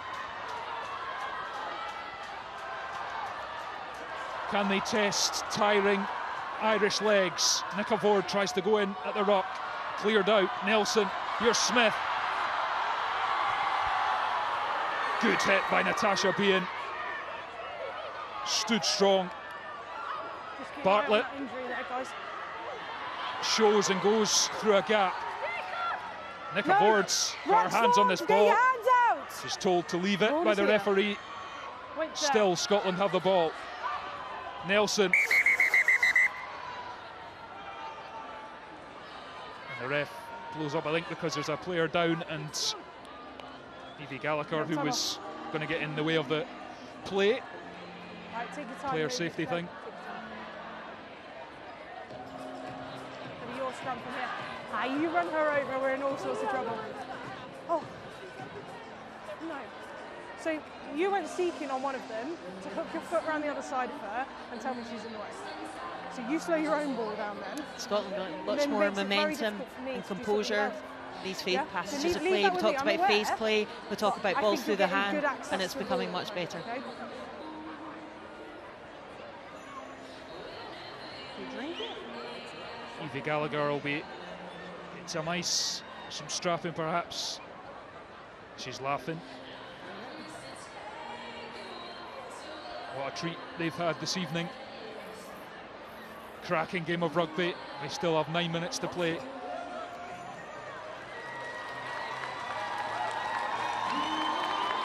Can they test tiring Irish legs? Nicola Ford tries to go in at the ruck. Cleared out. Nelson. Here's Smith. Good hit by Natasha Behan. Stood strong. Bartlett shows and goes through a gap. Nicola Ford's got her hands on this ball. She's told to leave it by the referee. Still, Scotland have the ball. Nelson. And the ref blows up, I think, because there's a player down, and Evie Gallagher, who was going to get in the way of the play. Player safety thing. Your scrum from here. You run her over, we're in all sorts of trouble. Oh, no. So you went seeking on one of them to hook your foot around the other side of her and tell me she's in the way. So you slow your own ball down then. Scotland got lots more momentum and composure. These phase passages of play. We talked about phase play, we talk about balls through the hand, and it's becoming much better. Okay. Evie Gallagher will be some ice, some strapping perhaps. She's laughing. What a treat they've had this evening. Cracking game of rugby. They still have 9 minutes to play.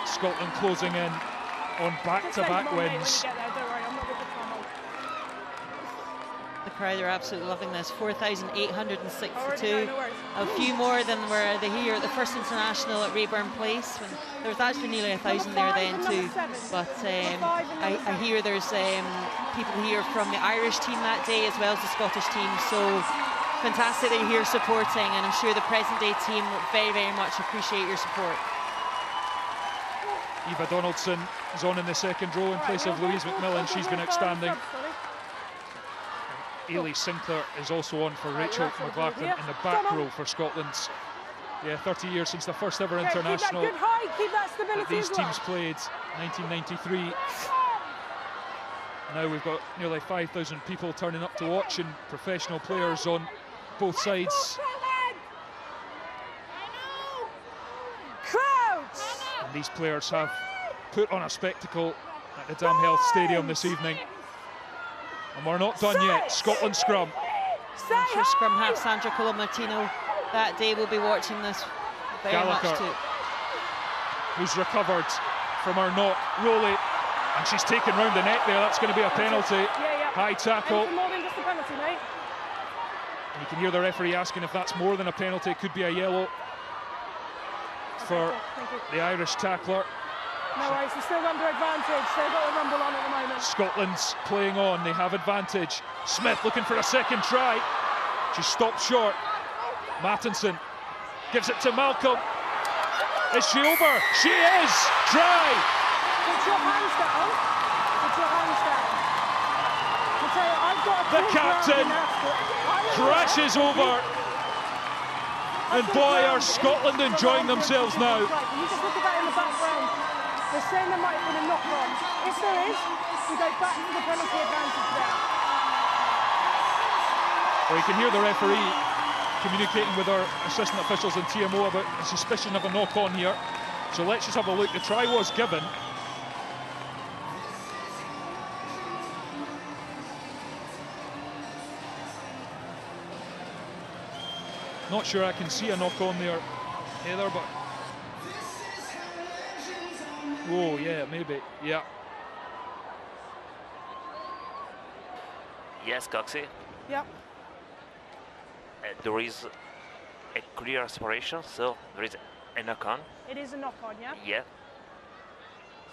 Scotland closing in on back-to-back wins. The crowd are absolutely loving this. 4,862. No worries. A few more than were here at the first international at Rayburn Place. When there was actually nearly 1,000 there then too. But I hear there's people here from the Irish team that day as well as the Scottish team. So fantastic that you're here supporting, and I'm sure the present day team very, very much appreciate your support. Eva Donaldson is on in the second row in place of Louise McMillan. She's been outstanding. Ailey Sinclair is also on for Rachel McLaughlin in the back row for Scotland. Yeah, 30 years since the first ever international that these teams played, 1993. Now we've got nearly 5,000 people turning up to watch, and professional players on both sides. And these players have put on a spectacle at the Damhealth Stadium this evening. And we're not done yet. Scotland scrum. I'm sure scrum half Sandra Colomartino that day will be watching this very Gallagher, much too. Who's recovered from her knock. Rowley, and she's taken round the neck there. That's going to be a penalty. High tackle. More than just a penalty, mate. And you can hear the referee asking if that's more than a penalty. It could be a yellow for the Irish tackler. No worries, we're still under advantage. They've got a rumble on at the moment. Scotland's playing on, they have advantage. Smith looking for a second try. She's stopped short. Mattinson gives it to Malcolm. Is she over? She is! Try! Put your hands down. Put your hands down. I tell you, I've got a The captain crashes over. And boy, are Scotland enjoying themselves now. You just look at that in the background. They're saying there might have been a knock on. If there is, we go back to the penalty advantage there. Well, you can hear the referee communicating with our assistant officials and TMO about a suspicion of a knock on here. So let's just have a look. The try was given. Not sure I can see a knock on there, Heather, but oh yeah, maybe, yeah. Yes, Coxie. Yep. There is a clear aspiration, so there is a knock-on. It is a knock-on, yeah? Yeah.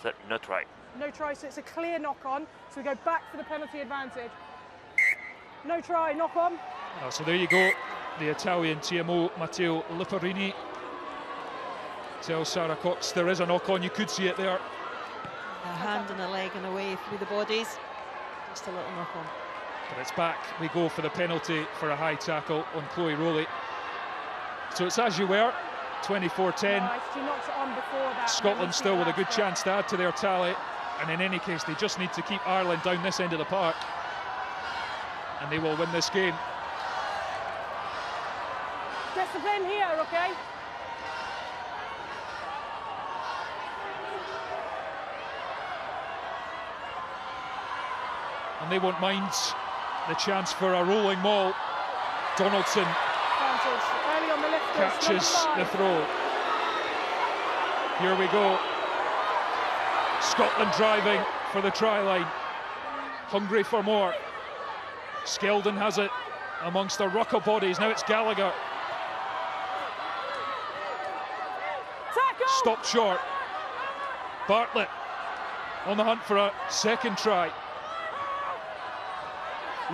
So no try. No try, so it's a clear knock-on. So we go back for the penalty advantage. No try, knock-on. Oh, so there you go. The Italian TMO Matteo Lipparini tells Sarah Cox there is a knock-on. You could see it there. A hand and a leg and away through the bodies. Just a little knock-on. But it's back. We go for the penalty for a high tackle on Chloe Rowley. So it's as you were, 24-10. Nice. She knocks it on before that. Scotland still with a good chance to add to their tally. And in any case, they just need to keep Ireland down this end of the park. And they will win this game. Discipline here, okay? And they won't mind the chance for a rolling maul. Donaldson Early on the lifters, catches the throw. Here we go. Scotland driving for the try line. Hungry for more. Skeldon has it amongst the ruck of bodies. Now it's Gallagher. Stopped short. Bartlett on the hunt for a second try.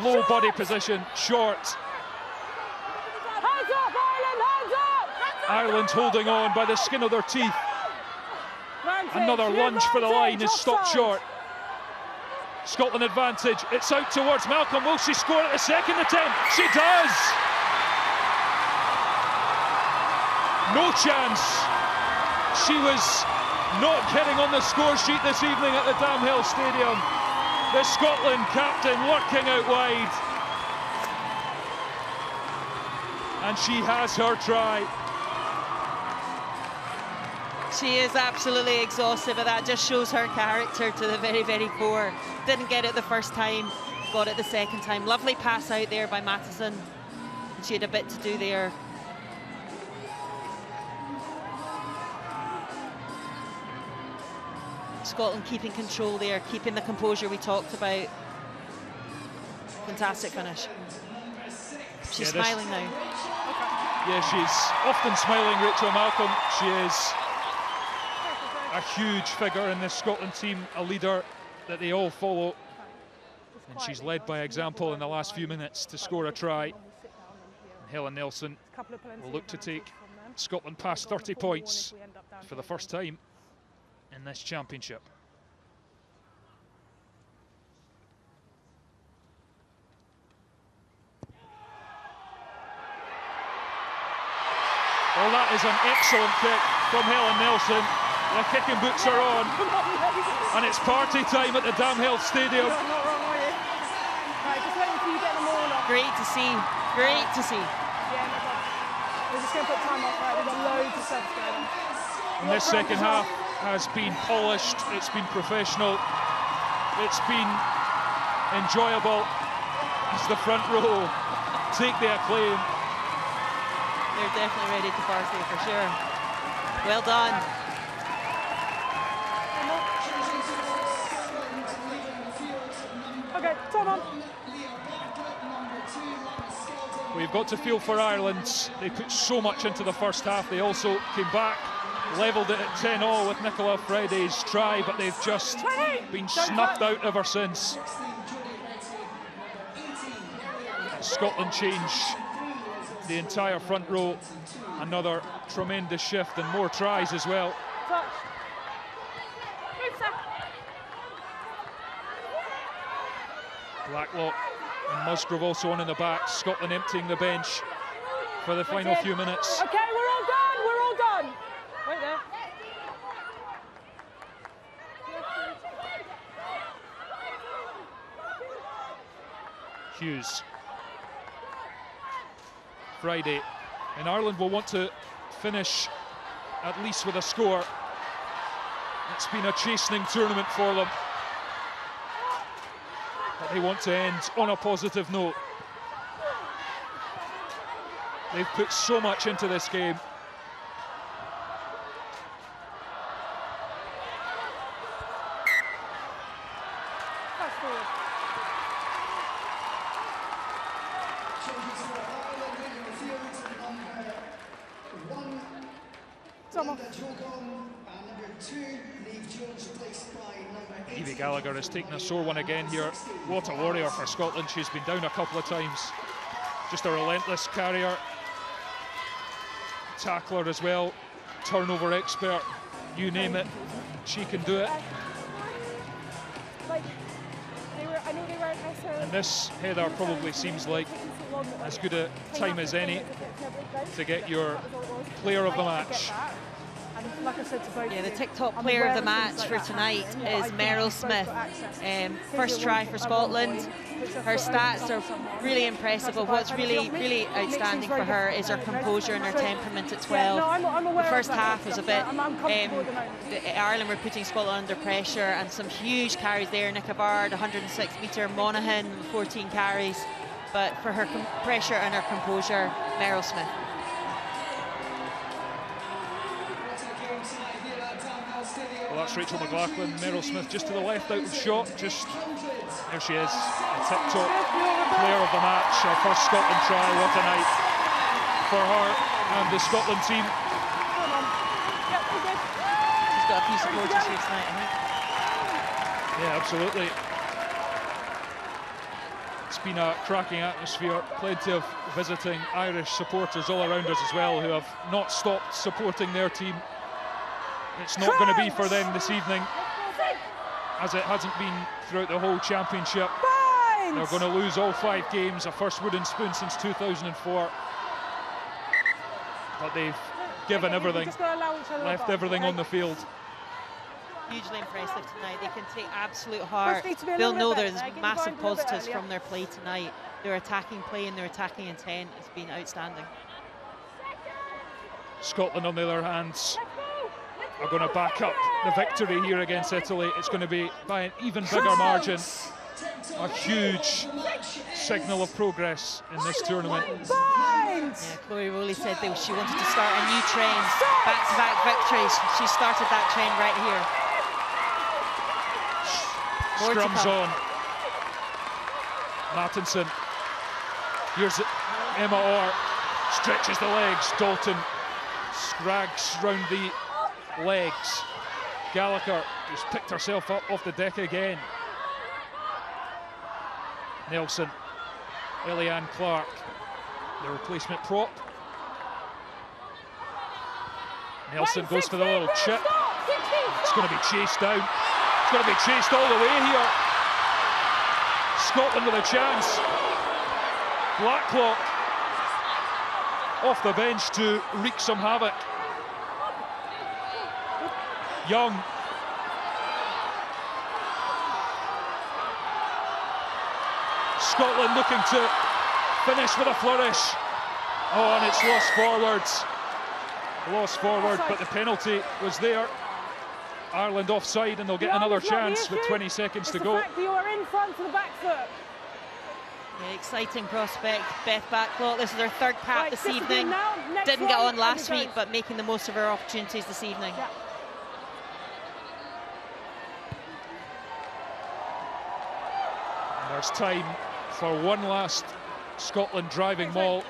Low body position, short. Hands up, Ireland, hands up! Ireland holding on by the skin of their teeth. Another lunge for the line is stopped short. Scotland advantage. It's out towards Malcolm. Will she score at the second attempt? She does! No chance. She was not getting on the score sheet this evening at the Damhealth Stadium. The Scotland captain lurking out wide. And she has her try. She is absolutely exhausted, but that just shows her character to the very, very core. Didn't get it the first time, got it the second time. Lovely pass out there by Mattison. And she had a bit to do there. Scotland keeping control there, keeping the composure we talked about. fantastic finish. She's smiling now. Yeah, she's often smiling, Rachel Malcolm. She is a huge figure in this Scotland team, a leader that they all follow. And she's led by example in the last few minutes to score a try. And Helen Nelson will look to take Scotland past 30 points for the first time in this championship. Well, that is an excellent kick from Helen Nelson. The kicking boots are on, and it's party time at the Damhill Stadium. Great to see, great to see. Yeah, no problem. We're just going to put time off there. We've got loads of stuff going on. And this second half has been polished, it's been professional, it's been enjoyable as the front row take the acclaim. They're definitely ready to party for sure. Well done. Okay, time on. We've got to feel for Ireland. They put so much into the first half. They also came back, levelled it at 10-all with Nicola Friday's try, but they've just been snuffed out ever since. Scotland change the entire front row. Another tremendous shift and more tries as well. Blacklock and Musgrove also on in the back. Scotland emptying the bench for the final few minutes. Okay, we're all done, we're all done. Wait there. Hughes. Friday. And Ireland will want to finish at least with a score. It's been a chastening tournament for them. But they want to end on a positive note. They've put so much into this game. Fast forward. Evie Gallagher has taken a sore one again here. What a warrior for Scotland. She's been down a couple of times. Just a relentless carrier. Tackler as well. Turnover expert. You name it, she can do it. And this header probably seems like as good a time as any to get your player of the match. Like I said to both yeah, the TikTok player of the match for tonight is Meryl Smith. First try for Scotland. Her stats are really impressive, but what's really outstanding for her is her composure and her temperament at 12. The first half was a bit, Ireland were putting Scotland under pressure, and some huge carries there. Nick Avard, 106 metre, Monaghan, 14 carries. But for her pressure and her composure, Meryl Smith. Well, that's Rachel McLaughlin. Meryl Smith just to the left out of shot. Just there she is, the tip-top player of the match. Her first Scotland try. What a night for her and the Scotland team. She's got a few supporters here tonight, I think. Yeah, absolutely. It's been a cracking atmosphere. Plenty of visiting Irish supporters all around us as well, who have not stopped supporting their team. It's not going to be for them this evening, as it hasn't been throughout the whole championship. They're going to lose all 5 games, a first wooden spoon since 2004. But they've given everything, left everything on the field. Hugely impressive tonight. They can take absolute heart. They'll know there's massive positives from their play tonight. Their attacking play and their attacking intent has been outstanding. Scotland, on the other hand, are going to back up the victory here against Italy. It's going to be by an even bigger margin. A huge signal of progress in this tournament. Yeah, Chloe Rowley said that she wanted to start a new trend, back-to-back victories. She started that trend right here. More Scrums on. Martinson. Here's Emma Orr. Stretches the legs. Dalton scrags round the legs. Gallagher just picked herself up off the deck again. Nelson. Eliane Clark, the replacement prop. Nelson goes for the little chip. It's going to be chased down. It's going to be chased all the way here. Scotland with a chance. Blacklock off the bench to wreak some havoc. Young. Scotland looking to finish with a flourish. Oh, and it's lost forwards. Lost forward, but the penalty was there. Ireland offside, and they'll get another chance with 20 seconds to go. The fact that you are in front for the back foot. Yeah, exciting prospect, Beth Blacklock. This is her third cap this evening. Didn't one, get on last week, but making the most of her opportunities this evening. Yeah. And there's time for one last Scotland driving maul.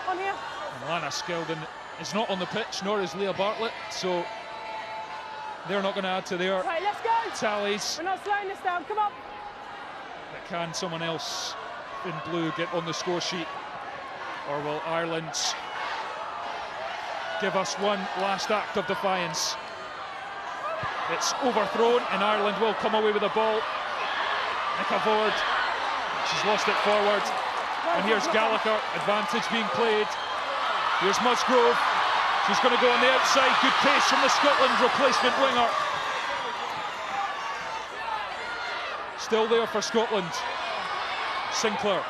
On here. And Lana Skeldon is not on the pitch, nor is Leah Bartlett, so they're not going to add to their Right, let's go. tallies. We're not slowing this down, come on. But can someone else in blue get on the score sheet? Or will Ireland give us one last act of defiance? It's overthrown, and Ireland will come away with the ball. Nicola Ford, she's lost it forward. And here's Gallagher, advantage being played. Here's Musgrove, she's going to go on the outside. Good pace from the Scotland replacement winger. Still there for Scotland. Sinclair.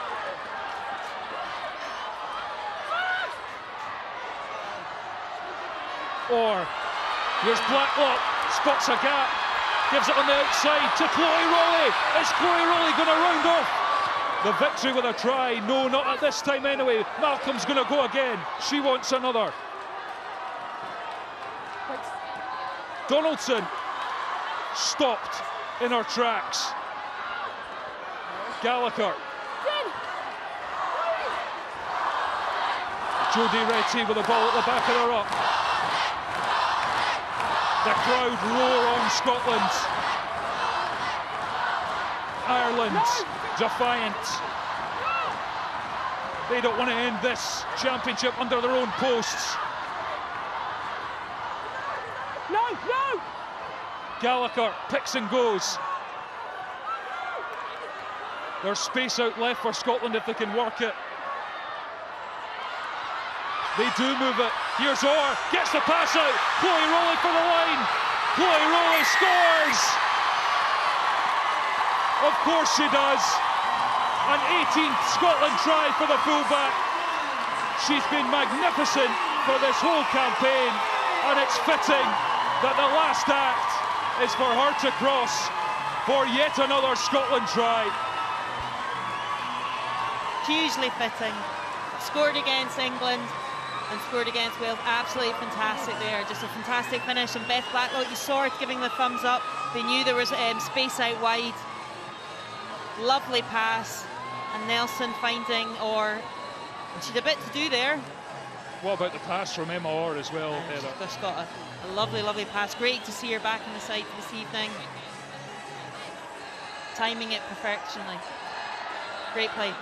Or here's Blacklock, spots a gap, gives it on the outside to Chloe Rowley. Is Chloe Rowley going to round off the victory with a try? No, not at this time anyway. Malcolm's going to go again. She wants another. Donaldson stopped in her tracks. Gallagher. Jodie Retty with the ball at the back of the ruck. The crowd roar on Scotland. Ireland defiant. They don't want to end this championship under their own posts. No, no! Gallagher picks and goes. There's space out left for Scotland if they can work it. They do move it. Here's Orr, gets the pass out. Chloe Rowley for the line. Chloe Rowley scores. Of course she does. An 18th Scotland try for the fullback. She's been magnificent for this whole campaign, and it's fitting that the last act is for her to cross for yet another Scotland try. Hugely fitting. Scored against England and scored against Wales. Absolutely fantastic there. Just a fantastic finish. And Beth Blacklock, you saw her giving the thumbs up. They knew there was space out wide. Lovely pass. And Nelson finding Orr. She had a bit to do there. What about the pass from Emma Orr as well, Heather? She's got a lovely, lovely pass. Great to see her back in the side this evening. Timing it perfectionly. Great play.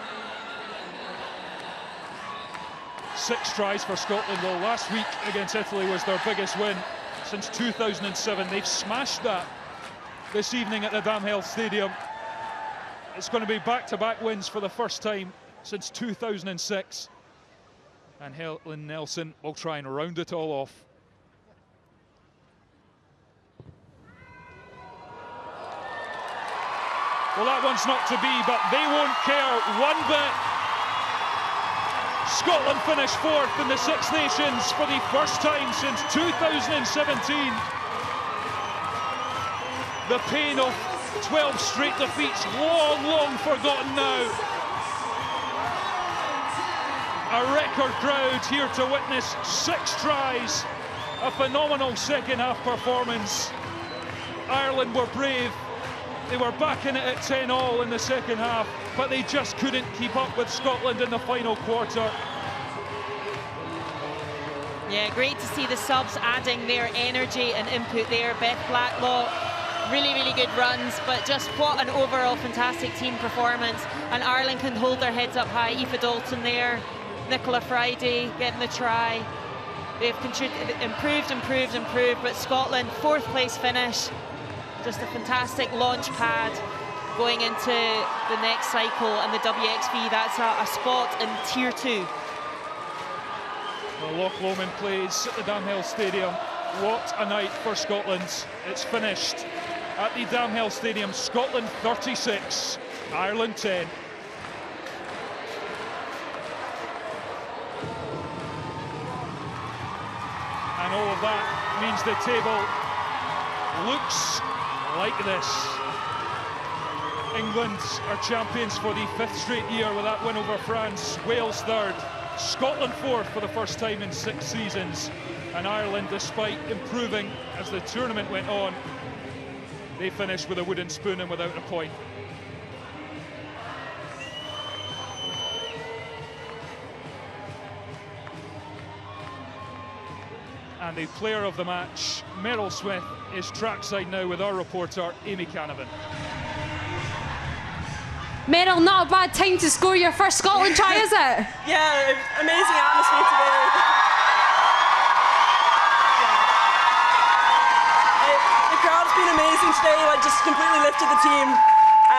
6 tries for Scotland, though. Last week against Italy was their biggest win since 2007. They've smashed that this evening at the Damhealth Stadium. It's going to be back-to-back wins for the first time since 2006. And Helen Nelson will try and round it all off. Well, that one's not to be, but they won't care one bit. Scotland finished 4th in the Six Nations for the first time since 2017. The pain of 12 straight defeats, long, long forgotten now. A record crowd here to witness 6 tries, a phenomenal second half performance. Ireland were brave. They were back in it at 10-all in the second half. but they just couldn't keep up with Scotland in the final quarter. Yeah, great to see the subs adding their energy and input there. Beth Blacklock, really good runs, but just what an overall fantastic team performance. And Ireland can hold their heads up high. Aoife Dalton there, Nicola Friday getting the try. They've improved, but Scotland, 4th place finish. Just a fantastic launch pad going into the next cycle, and the WXV, that's a spot in Tier 2. Well, Loch Lomond plays at the Damhill Stadium. What a night for Scotland. It's finished at the Damhill Stadium. Scotland 36, Ireland 10. And all of that means the table looks like this. England are champions for the 5th straight year with that win over France. Wales 3rd, Scotland 4th for the first time in 6 seasons. And Ireland, despite improving as the tournament went on, they finished with a wooden spoon and without a point. And the player of the match, Meryl Smith, is trackside now with our reporter, Amy Canavan. Meryl, not a bad time to score your first Scotland try, is it? Yeah, amazing atmosphere today. The crowd's been amazing today, like just completely lifted the team.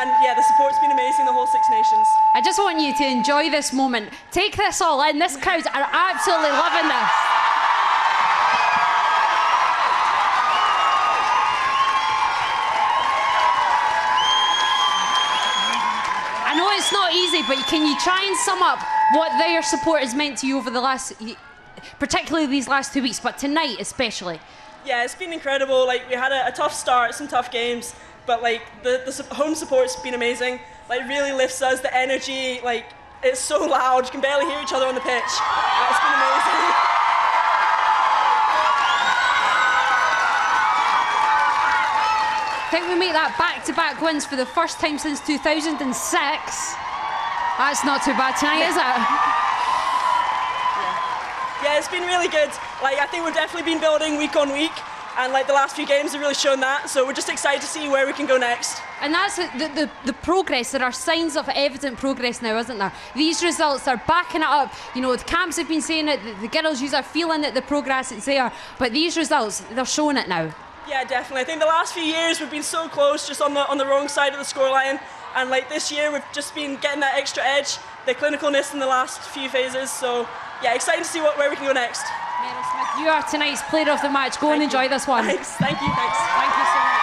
And yeah, the support's been amazing, the whole 6 Nations. I just want you to enjoy this moment. Take this all in. This crowd are absolutely loving this. I know it's not easy, but can you try and sum up what their support has meant to you over the last, particularly these last 2 weeks, but tonight especially? Yeah, it's been incredible. Like, we had a tough start, some tough games, but like the home support's been amazing. Like, really lifts us, the energy, like, it's so loud, you can barely hear each other on the pitch. It's been amazing. I think we make that back-to-back wins for the first time since 2006. That's not too bad tonight, is it? Yeah, it's been really good. Like, I think we've definitely been building week on week, and like the last few games have really shown that. So we're just excited to see where we can go next. And that's the progress. There are signs of evident progress now, isn't there? These results are backing it up. You know, the camps have been saying it. The girls are feeling that the progress is there. But these results, they're showing it now. Yeah, definitely. I think the last few years we've been so close, just on the wrong side of the scoreline. And like this year, we've just been getting that extra edge, the clinicalness in the last few phases. So yeah, excited to see where we can go next. Meryl Smith, you are tonight's player of the match. Go and enjoy this one. Thanks. Thank you. Thanks. Thank you so much.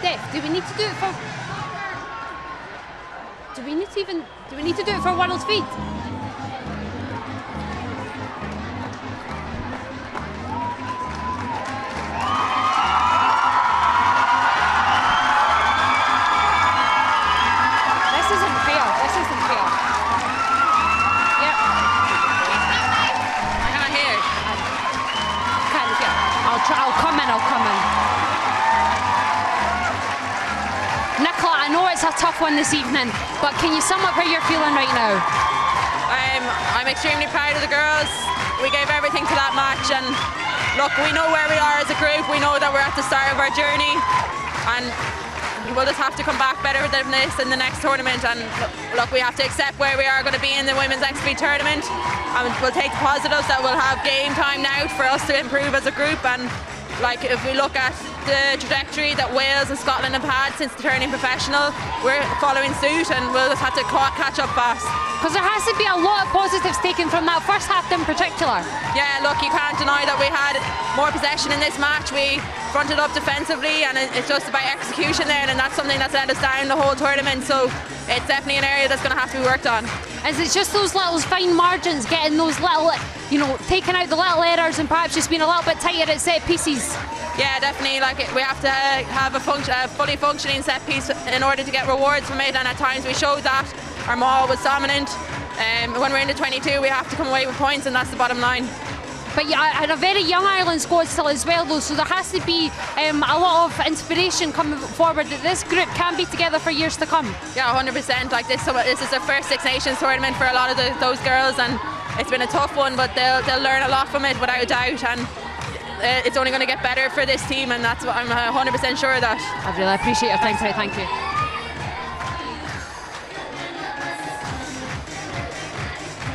Def, do we need to do it for? Do we need to do it for World Feed? I'll come in. Nicola, I know it's a tough one this evening, but can you sum up how you're feeling right now? I'm extremely proud of the girls. We gave everything to that match, and look, we know where we are as a group. We know that we're at the start of our journey, and we'll just have to come back better than this in the next tournament. And look, we have to accept where we are going to be in the Women's XP tournament, and we'll take the positives that we'll have game time now for us to improve as a group. And like, if we look at the trajectory that Wales and Scotland have had since turning professional, we're following suit, and we'll just have to catch up fast. Because there has to be a lot of positives taken from that first half in particular. Yeah, look, you can't deny that we had more possession in this match. We fronted up defensively, and it's just about execution there, and that's something that's let us down the whole tournament. So it's definitely an area that's going to have to be worked on. Is it just those little fine margins, getting those little, taking out the little errors and perhaps just being a little bit tighter at set pieces? Yeah, definitely. Like, we have to have a fully functioning set piece in order to get rewards from it, and at times we showed that. Our maul was dominant. When we're in the 22, we have to come away with points, and that's the bottom line. But yeah, and a very young Ireland squad still as well, though, so there has to be a lot of inspiration coming forward that this group can be together for years to come. Yeah, 100%. Like, this is the first Six Nations tournament for a lot of those girls, and it's been a tough one, but they'll learn a lot from it without a doubt, and it's only going to get better for this team, and that's what I'm 100% sure of that. I really appreciate your time today. Thank you.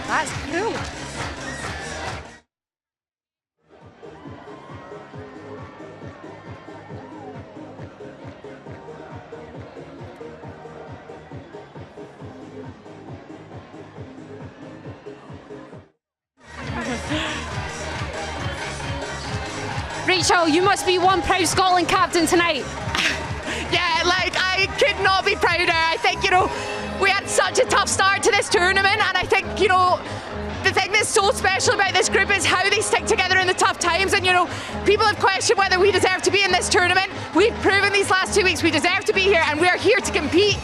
That's cool. Rachel, you must be one proud Scotland captain tonight. Yeah, like, I could not be prouder. I think, we had such a tough start to this tournament, and I think, the thing that's so special about this group is how they stick together in the tough times. And people have questioned whether we deserve to be in this tournament. We've proven these last 2 weeks we deserve to be here, and we're here to compete.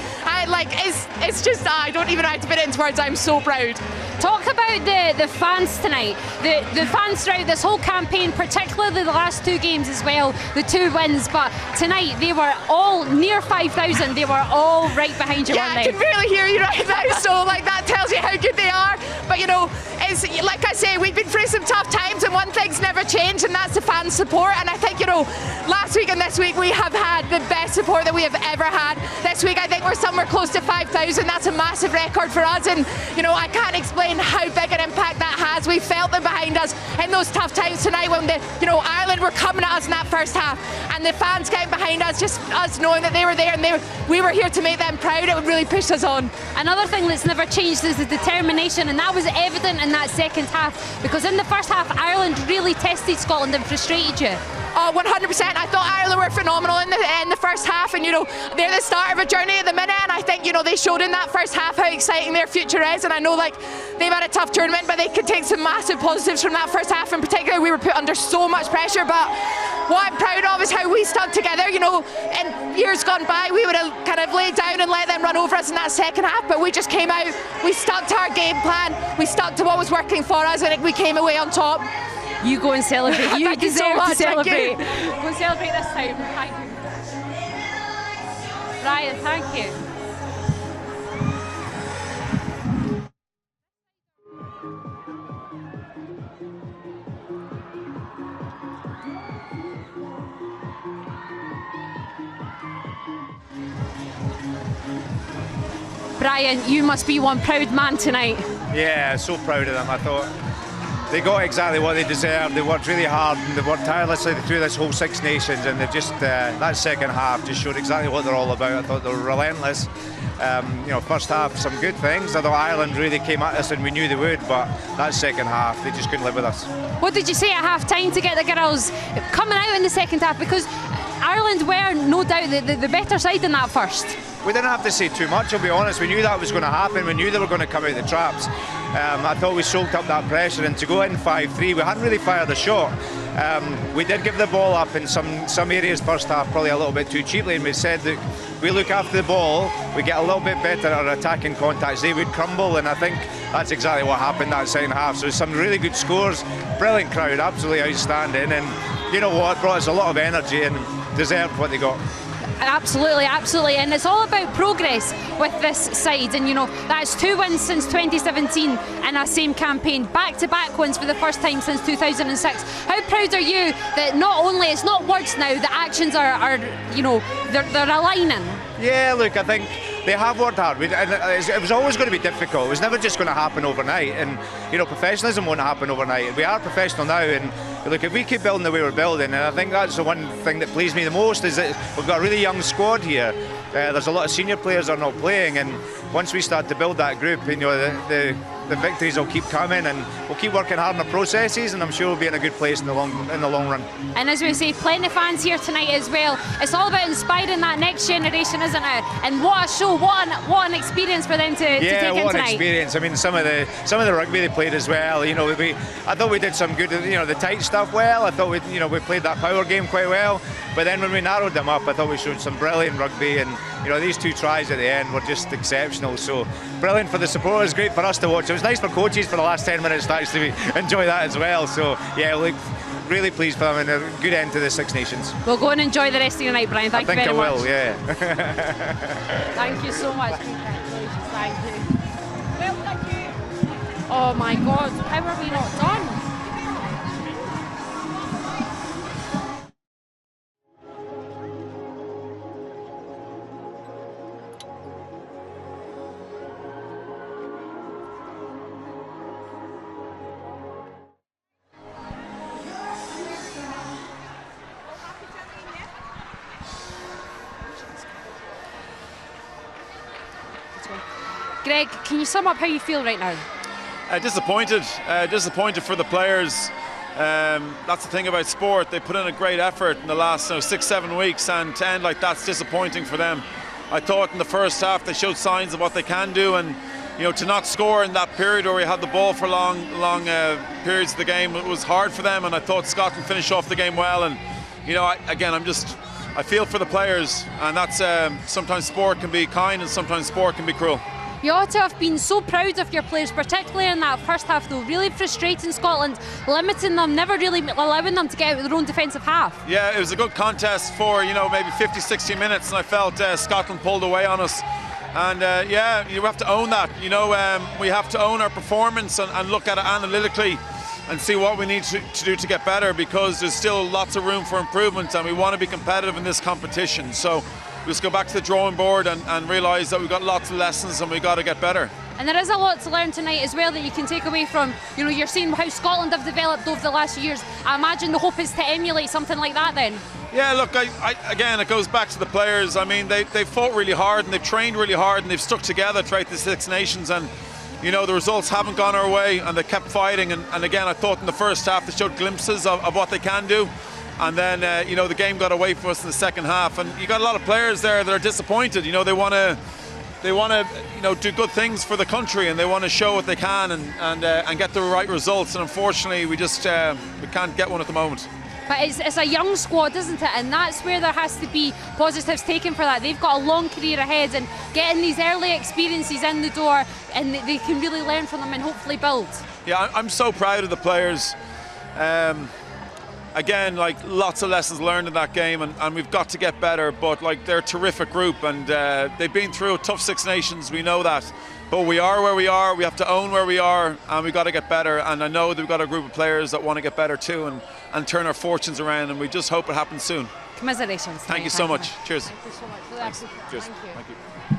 It's just, I don't even know how to put it into words. I'm so proud. Talk about the fans tonight. The fans throughout this whole campaign, particularly the last two games as well, the 2 wins. But tonight they were all near 5,000. They were all right behind you, weren't they? Yeah, I can barely hear you right now. So that tells you how good they are. But it's like I say, we've been through some tough times, and one thing's never changed, and that's the fan support. And I think last week and this week we have had the best support that we have ever had. This week I think we're somewhere close to 5,000. That's a massive record for us, and I can't explain how big an impact that has. We felt them behind us in those tough times tonight when Ireland were coming at us in that first half, and the fans getting behind us, just us knowing that they were there and we were here to make them proud. It would really push us on. Another thing that's never changed is the determination, and that was evident in that second half, because in the first half Ireland really tested Scotland and frustrated you. Oh, 100%. I thought Ireland were phenomenal in the first half, and they're the start of a journey at the minute, and I think they showed in that first half how exciting their future is. And I know they've had a tough tournament, but they could take some massive positives from that first half. In particular, we were put under so much pressure, but what I'm proud of is how we stuck together. In years gone by we would have kind of laid down and let them run over us in that second half, but we just came out, we stuck to our game plan, we stuck to what was working for us, and we came away on top. You go and celebrate. You deserve to celebrate. Go and celebrate this time. Thank you. Ryan, thank you. Brian, you must be one proud man tonight. Yeah, so proud of them. I thought they got exactly what they deserved. They worked really hard and they worked tirelessly through this whole Six Nations, and they've just that second half just showed exactly what they're all about. I thought they were relentless. First half some good things. I thought Ireland really came at us and we knew they would, but that second half they just couldn't live with us. What did you say at half time to get the girls coming out in the second half? Because Ireland were no doubt the better side in that first. We didn't have to say too much, I'll be honest. We knew that was going to happen. We knew they were going to come out the traps. I thought we soaked up that pressure, and to go in 5-3, we hadn't really fired a shot. We did give the ball up in some areas first half, probably a little bit too cheaply, and we said that we look after the ball, we get a little bit better at our attacking contacts, they would crumble, and I think that's exactly what happened that second half. So some really good scores, brilliant crowd, absolutely outstanding, and you know what, brought us a lot of energy and deserved what they got. Absolutely, absolutely, and it's all about progress with this side, and you know that's 2 wins since 2017 in a same campaign, back-to-back wins for the first time since 2006. How proud are you that not only it's not words now, the actions are you know they're aligning? Yeah, look, I think they have worked hard, and it was always going to be difficult. It was never just going to happen overnight, and you know, professionalism won't happen overnight. We are professional now, and look, if we keep building the way we're building, and I think that's the one thing that pleased me the most, is that we've got a really young squad here. There's a lot of senior players that are not playing, and once we start to build that group, you know, the victories will keep coming, and we'll keep working hard on the processes, and I'm sure we'll be in a good place in the long run. And as we say, plenty of fans here tonight as well. It's all about inspiring that next generation, isn't it? And what a show, what an experience for them to take in tonight. Yeah, what an experience. I mean, some of the rugby they played as well. You know, I thought we did some good, you know, the tight stuff well. I thought we played that power game quite well. But then when we narrowed them up, I thought we showed some brilliant rugby, and you know, these 2 tries at the end were just exceptional. So brilliant for the supporters, great for us to watch. It was nice for coaches for the last 10 minutes to actually enjoy that as well. So yeah, look, really pleased for them, and a good end to the Six Nations. We'll go and enjoy the rest of your night, Brian. Thank you very much. I think I will, yeah. Thank you so much. Congratulations. Thank you. Well, thank you. Oh my God, how are we not done? Greg, can you sum up how you feel right now? Disappointed for the players. That's the thing about sport. They put in a great effort in the last 6-7 weeks, and to end like that's disappointing for them. I thought in the first half they showed signs of what they can do, and you know, to not score in that period where we had the ball for long periods of the game, it was hard for them. And I thought Scotland finished off the game well. And you know, I feel for the players, and that's sometimes sport can be kind and sometimes sport can be cruel. You ought to have been so proud of your players, particularly in that first half, though. Really frustrating Scotland, limiting them, never really allowing them to get out of their own defensive half. Yeah, it was a good contest for, you know, maybe 50-60 minutes, and I felt Scotland pulled away on us. And yeah, you have to own that. You know, we have to own our performance and look at it analytically and see what we need to do to get better, because there's still lots of room for improvement, and we want to be competitive in this competition. So we just go back to the drawing board and realise that we've got lots of lessons and we've got to get better. And there is a lot to learn tonight as well that you can take away from, you know, you're seeing how Scotland have developed over the last few years. I imagine the hope is to emulate something like that then. Yeah, look, again, it goes back to the players. I mean, they've fought really hard and they've trained really hard and they've stuck together throughout the Six Nations, and you know, the results haven't gone our way and they kept fighting, and again, I thought in the first half they showed glimpses of what they can do. And then, you know, the game got away from us in the second half, and you got a lot of players there that are disappointed. You know, they want to, you know, do good things for the country, and they want to show what they can and get the right results. And unfortunately, we just we can't get one at the moment. But it's a young squad, isn't it? And that's where there has to be positives taken for that. They've got a long career ahead, and getting these early experiences in the door, and they can really learn from them and hopefully build. Yeah, I'm so proud of the players. Again, like, lots of lessons learned in that game, and we've got to get better, but like, they're a terrific group, and they've been through a tough Six Nations, we know that, but we are where we are, we have to own where we are, and we've got to get better. And I know that we've got a group of players that want to get better too, and turn our fortunes around, and we just hope it happens soon. Commiserations. Thank you so much. Cheers. Thank you so much for that. Cheers. Thank you.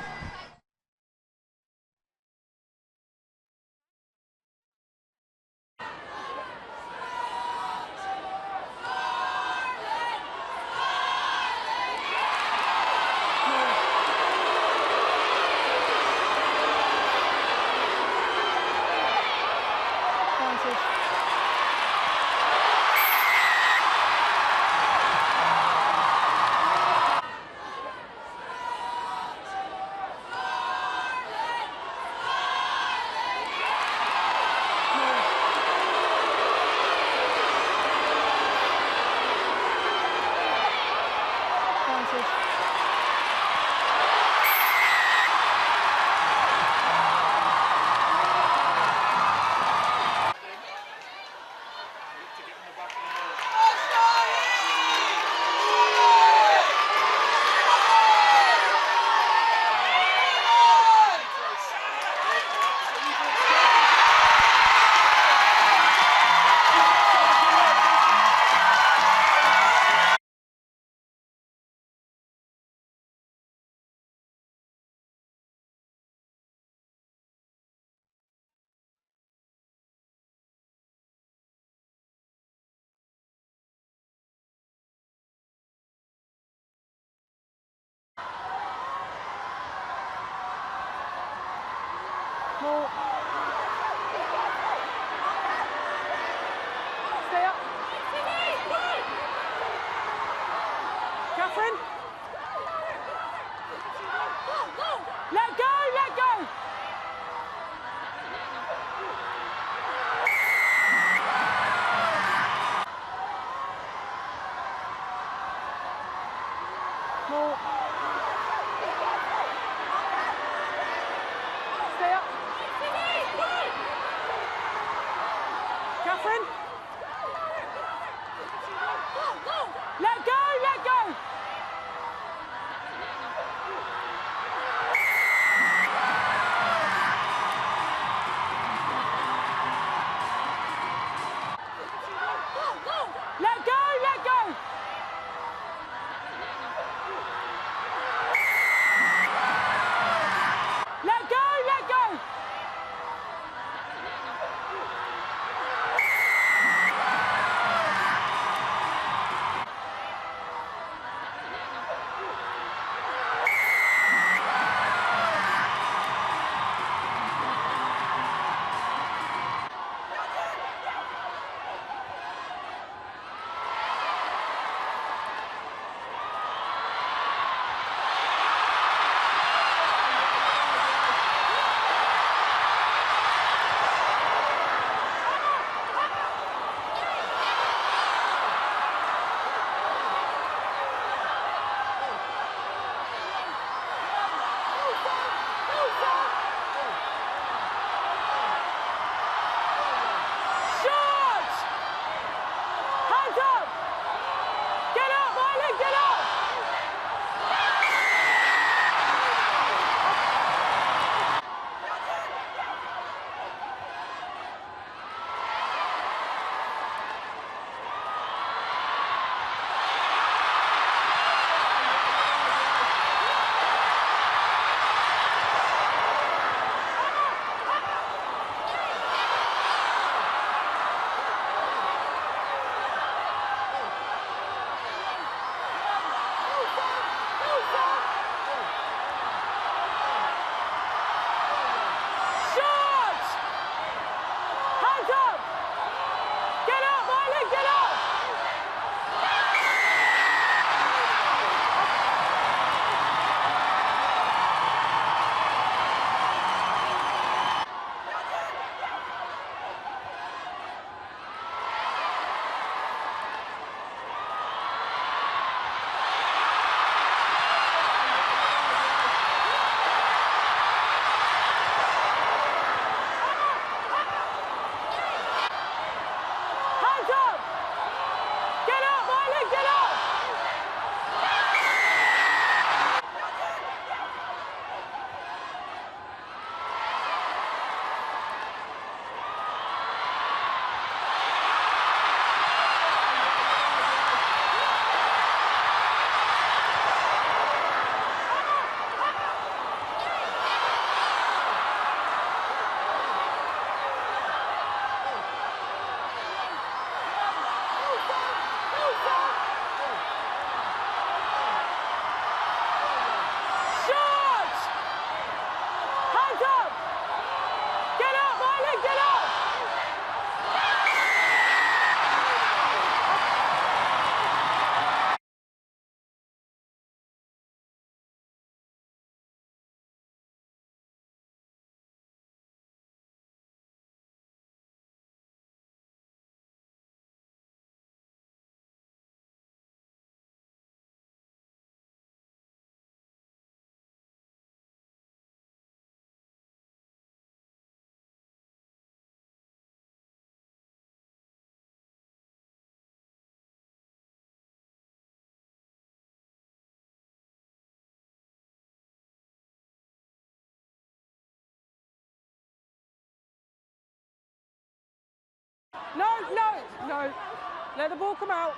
More. Stay up. Catherine. Let go, let go. More. Stay up. Catherine. Let go, let go. Let go, let go. Let go, let go. Shot! Hands up! Get up, Miley, get up! Shot! Hands up! Get up, Miley, get up! Hands up! Get up, Miley, get up! Shot! Hands up! Get up, Miley, get up! No, no, no. Let the ball come out.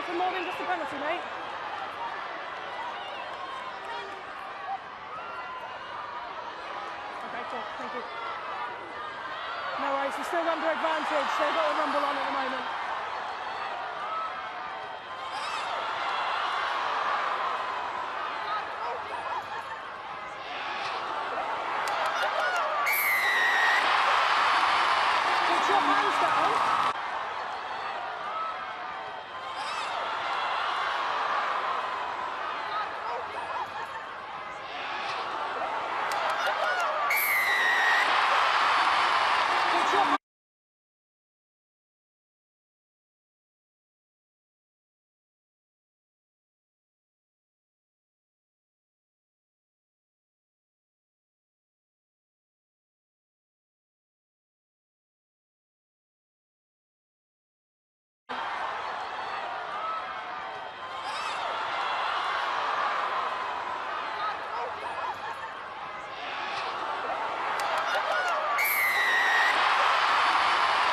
for more than just a penalty, mate. Okay, cool. Thank you. No worries, we're still under advantage. They've got a rumble on at the moment. Put your hands down.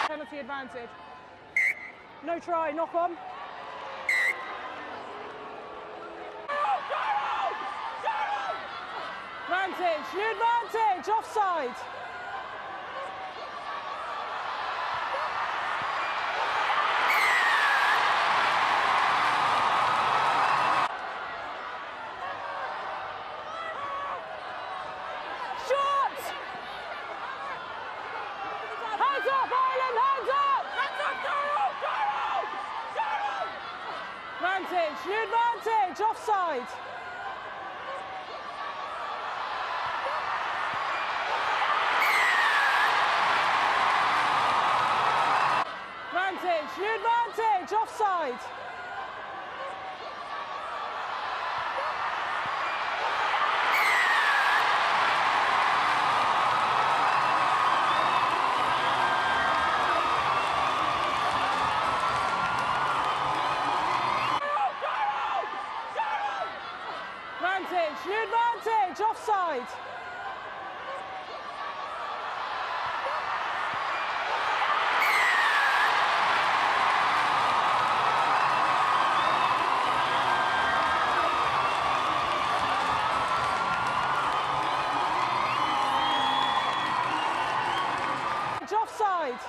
Penalty advantage. No try, knock on. Advantage, new advantage, offside. Shot! Hands up, Ireland, hands up! Advantage, new advantage, offside. Advantage, new advantage, offside. Advantage, new advantage, offside. Offside.